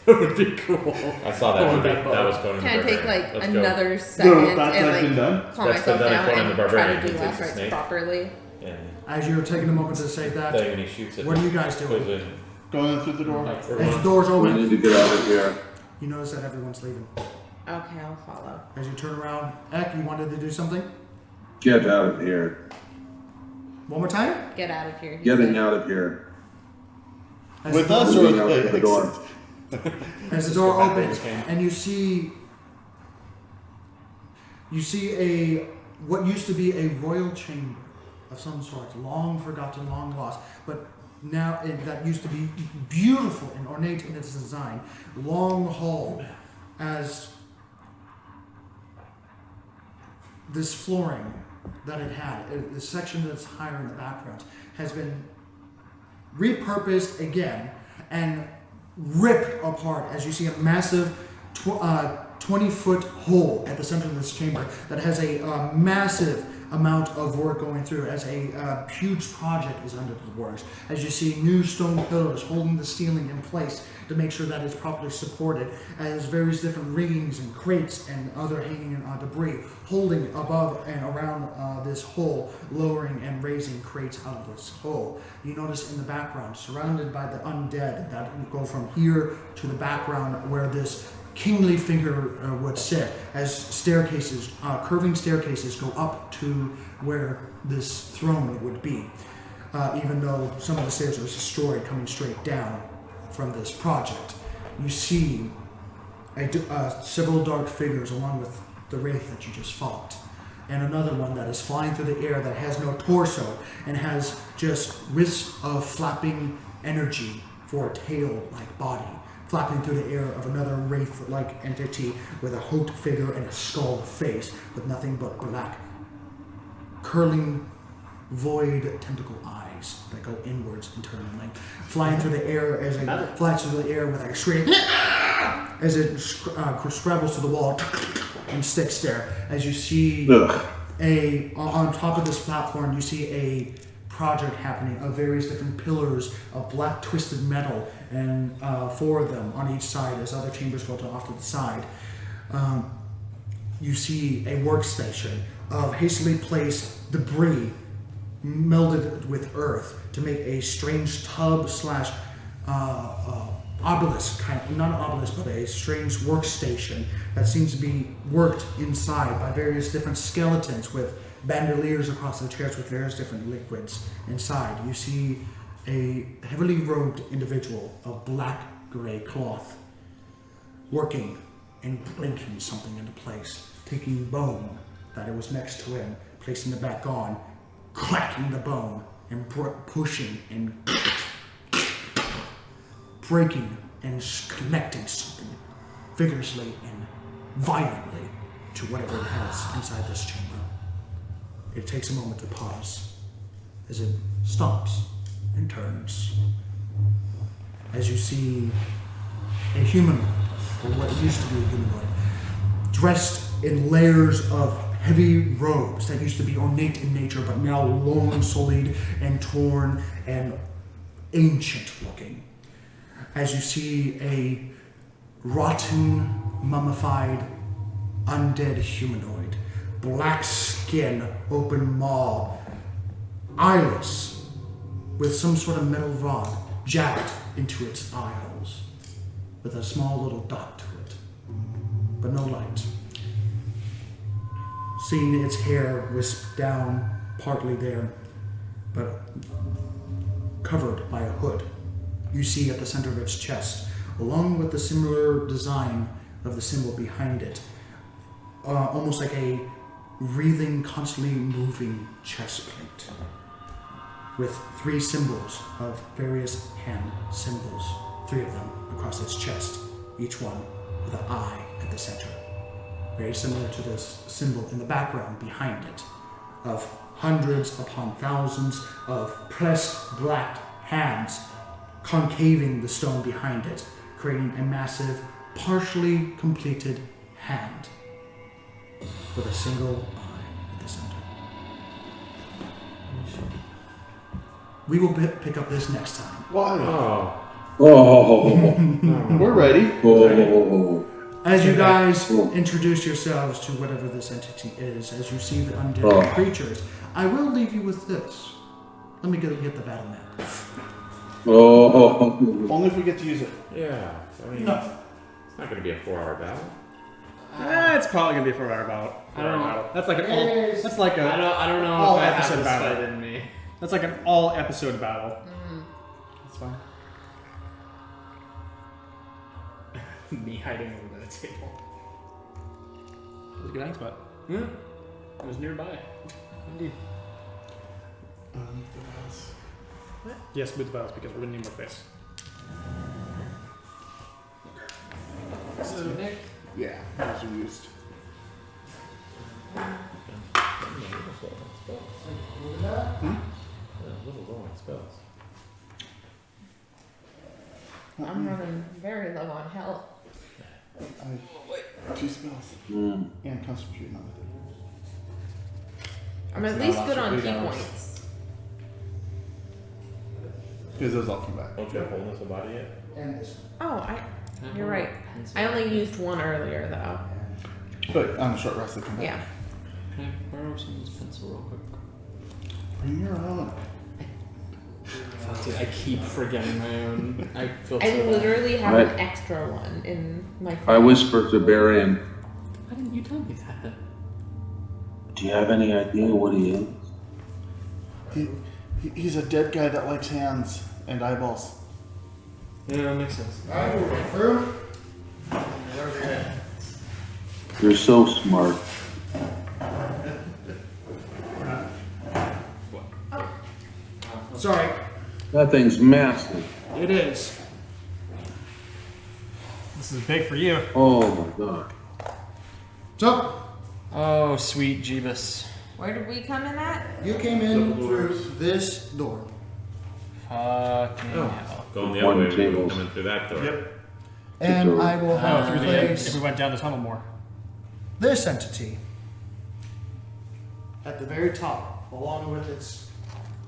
That would be cool. I saw that Oh, movie. that bow. That was Conan the Can I take Barbarian. like Let's go. another second No, that's and like been like done. calm That's myself been done at down Conan and the try Barbarian. to He do takes last a rites snake. properly? And As you're taking a moment to say that, then when he shoots it, what are you guys goes doing? in. Going through the door. Like, As the doors We open, need to get out of here. you notice that everyone's leaving. Okay, I'll follow. As you turn around, Ek, you wanted to do something? Get out of here. One more time? Get out of here. he Getting said. out of here. As With the, us or Moving out with the door. As the door Just go back opens, to the game. and you see what used to be a royal chamber of some sort, long forgotten, long lost, but now that used to be beautiful and ornate in its design, long hall, as this flooring that it had, the section that's higher in the background, has been repurposed again and ripped apart as you see a massive 20-foot hole at the center of this chamber that has a massive amount of work going through as a huge project is under the works. As you see new stone pillars holding the ceiling in place to make sure that it's properly supported, as various different riggings and crates and other hanging debris holding above and around this hole, lowering and raising crates out of this hole. You notice in the background, surrounded by the undead that go from here to the background where this kingly figure would sit, as staircases, curving staircases go up to where this throne would be, even though some of the stairs are destroyed coming straight down from this project. You see several dark figures along with the wraith that you just fought, and another one that is flying through the air that has no torso and has just wisps of flapping energy for a tail-like body, flapping through the air of another wraith-like entity with a hooked figure and a skull face with nothing but black, curling, void tentacle eyes that go inwards internally, flying through the air as it flies through the air with a shriek as it scrabbles to the wall and sticks there. As you see on top of this platform, you see a project happening of various different pillars of black twisted metal, and 4 of them on each side as other chambers go off to the side. You see a workstation of hastily placed debris melded with earth to make a strange tub slash obelisk, not an obelisk, but a strange workstation that seems to be worked inside by various different skeletons with bandoliers across the chairs with various different liquids inside. You see a heavily robed individual of black-gray cloth working and blinking something into place, taking bone that it was next to him, placing it back on, cracking the bone and pushing and breaking and connecting something vigorously and violently to whatever it has inside this chamber. It takes a moment to pause as it stops and turns. As you see a humanoid, or what used to be a humanoid, dressed in layers of heavy robes that used to be ornate in nature but now long sullied and torn and ancient looking. As you see a rotten, mummified, undead humanoid, black skin, open maw, eyeless, with some sort of metal rod jabbed into its eye holes, with a small little dot to it, but no light. Seeing its hair wisped down, partly there, but covered by a hood. You see at the center of its chest, along with the similar design of the symbol behind it, almost like a wreathing, constantly moving chest plate, with 3 symbols of various hand symbols, 3 of them across its chest, each one with an eye at the center. Very similar to this symbol in the background behind it, of hundreds upon thousands of pressed black hands concaving the stone behind it, creating a massive, partially completed hand with a single eye at the center. We will pick up this next time. Why? Oh. We're ready. Oh. As you guys introduce yourselves to whatever this entity is, as you see the undead creatures, I will leave you with this. Let me get the battle map. Oh. Only if we get to use it. Yeah, I mean, No. it's not going to be a 4-hour battle. It's probably gonna be a 4-hour battle. I don't know. Battle. That's like an all. That's like a. I don't know all if I have episode this battle. fight in me. That's like an all episode battle. That's fine. Me hiding over the table. That was a good hang spot. It was nearby. Indeed. Yes, move the vials because we're gonna need more space. So Nick, Yeah, those are used. Little low on spells. I'm running very low on health. I have 2 spells. And concentrate on it. I'm at So now least that's good your on 8 key hours. points. Because those all come back. Don't you have wholeness of body yet? And this Oh, you're right. I only used one earlier though. But on a short rest, they come back. Yeah. Can I borrow someone's pencil real quick? Bring your own. Fuck, dude, I keep forgetting my own. I feel so I bad. literally have Right. an extra one in my I phone. whispered to Barian, Why didn't you tell me that? do you have any idea what he is? He's a dead guy that likes hands and eyeballs. Yeah, that makes sense. Alright, we'll go through. You're so smart. Sorry, That thing's massive. it is. This is big for you. Oh my god. So, Oh, sweet Jeebus. Where did we come in at? you came in Double through doors. this door. Fucking Oh. hell. Going the other One way, we table. were coming through that door. Yep. And doors. I will Oh, have through to the end. place If we went down the tunnel more. this entity at the very top, along with its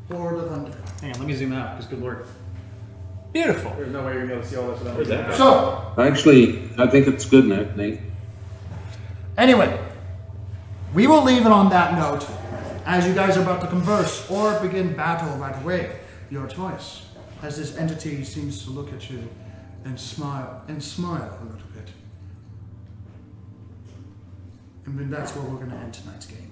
horde of undead. Hang on, let me zoom out, because good lord. Beautiful. There's no way you're going to be able to see all this without Where's that? So, Actually, I think it's good, Nate. anyway, we will leave it on that note as you guys are about to converse or begin battle right away. Your choice, as this entity seems to look at you and smile a little bit. And then that's where we're going to end tonight's game.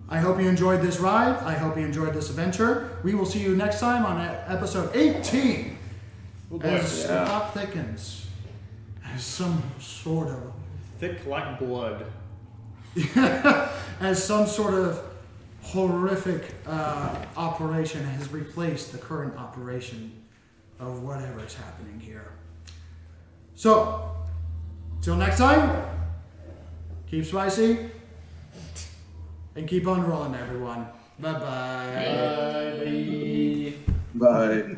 I hope you enjoyed this ride. I hope you enjoyed this adventure. We will see you next time on episode 18 as the Yeah. plot thickens as some sort of Thick like blood. as some sort of horrific operation has replaced the current operation of whatever is happening here. So, till next time, keep spicy and keep on rolling, everyone. Bye-bye. Bye. Bye.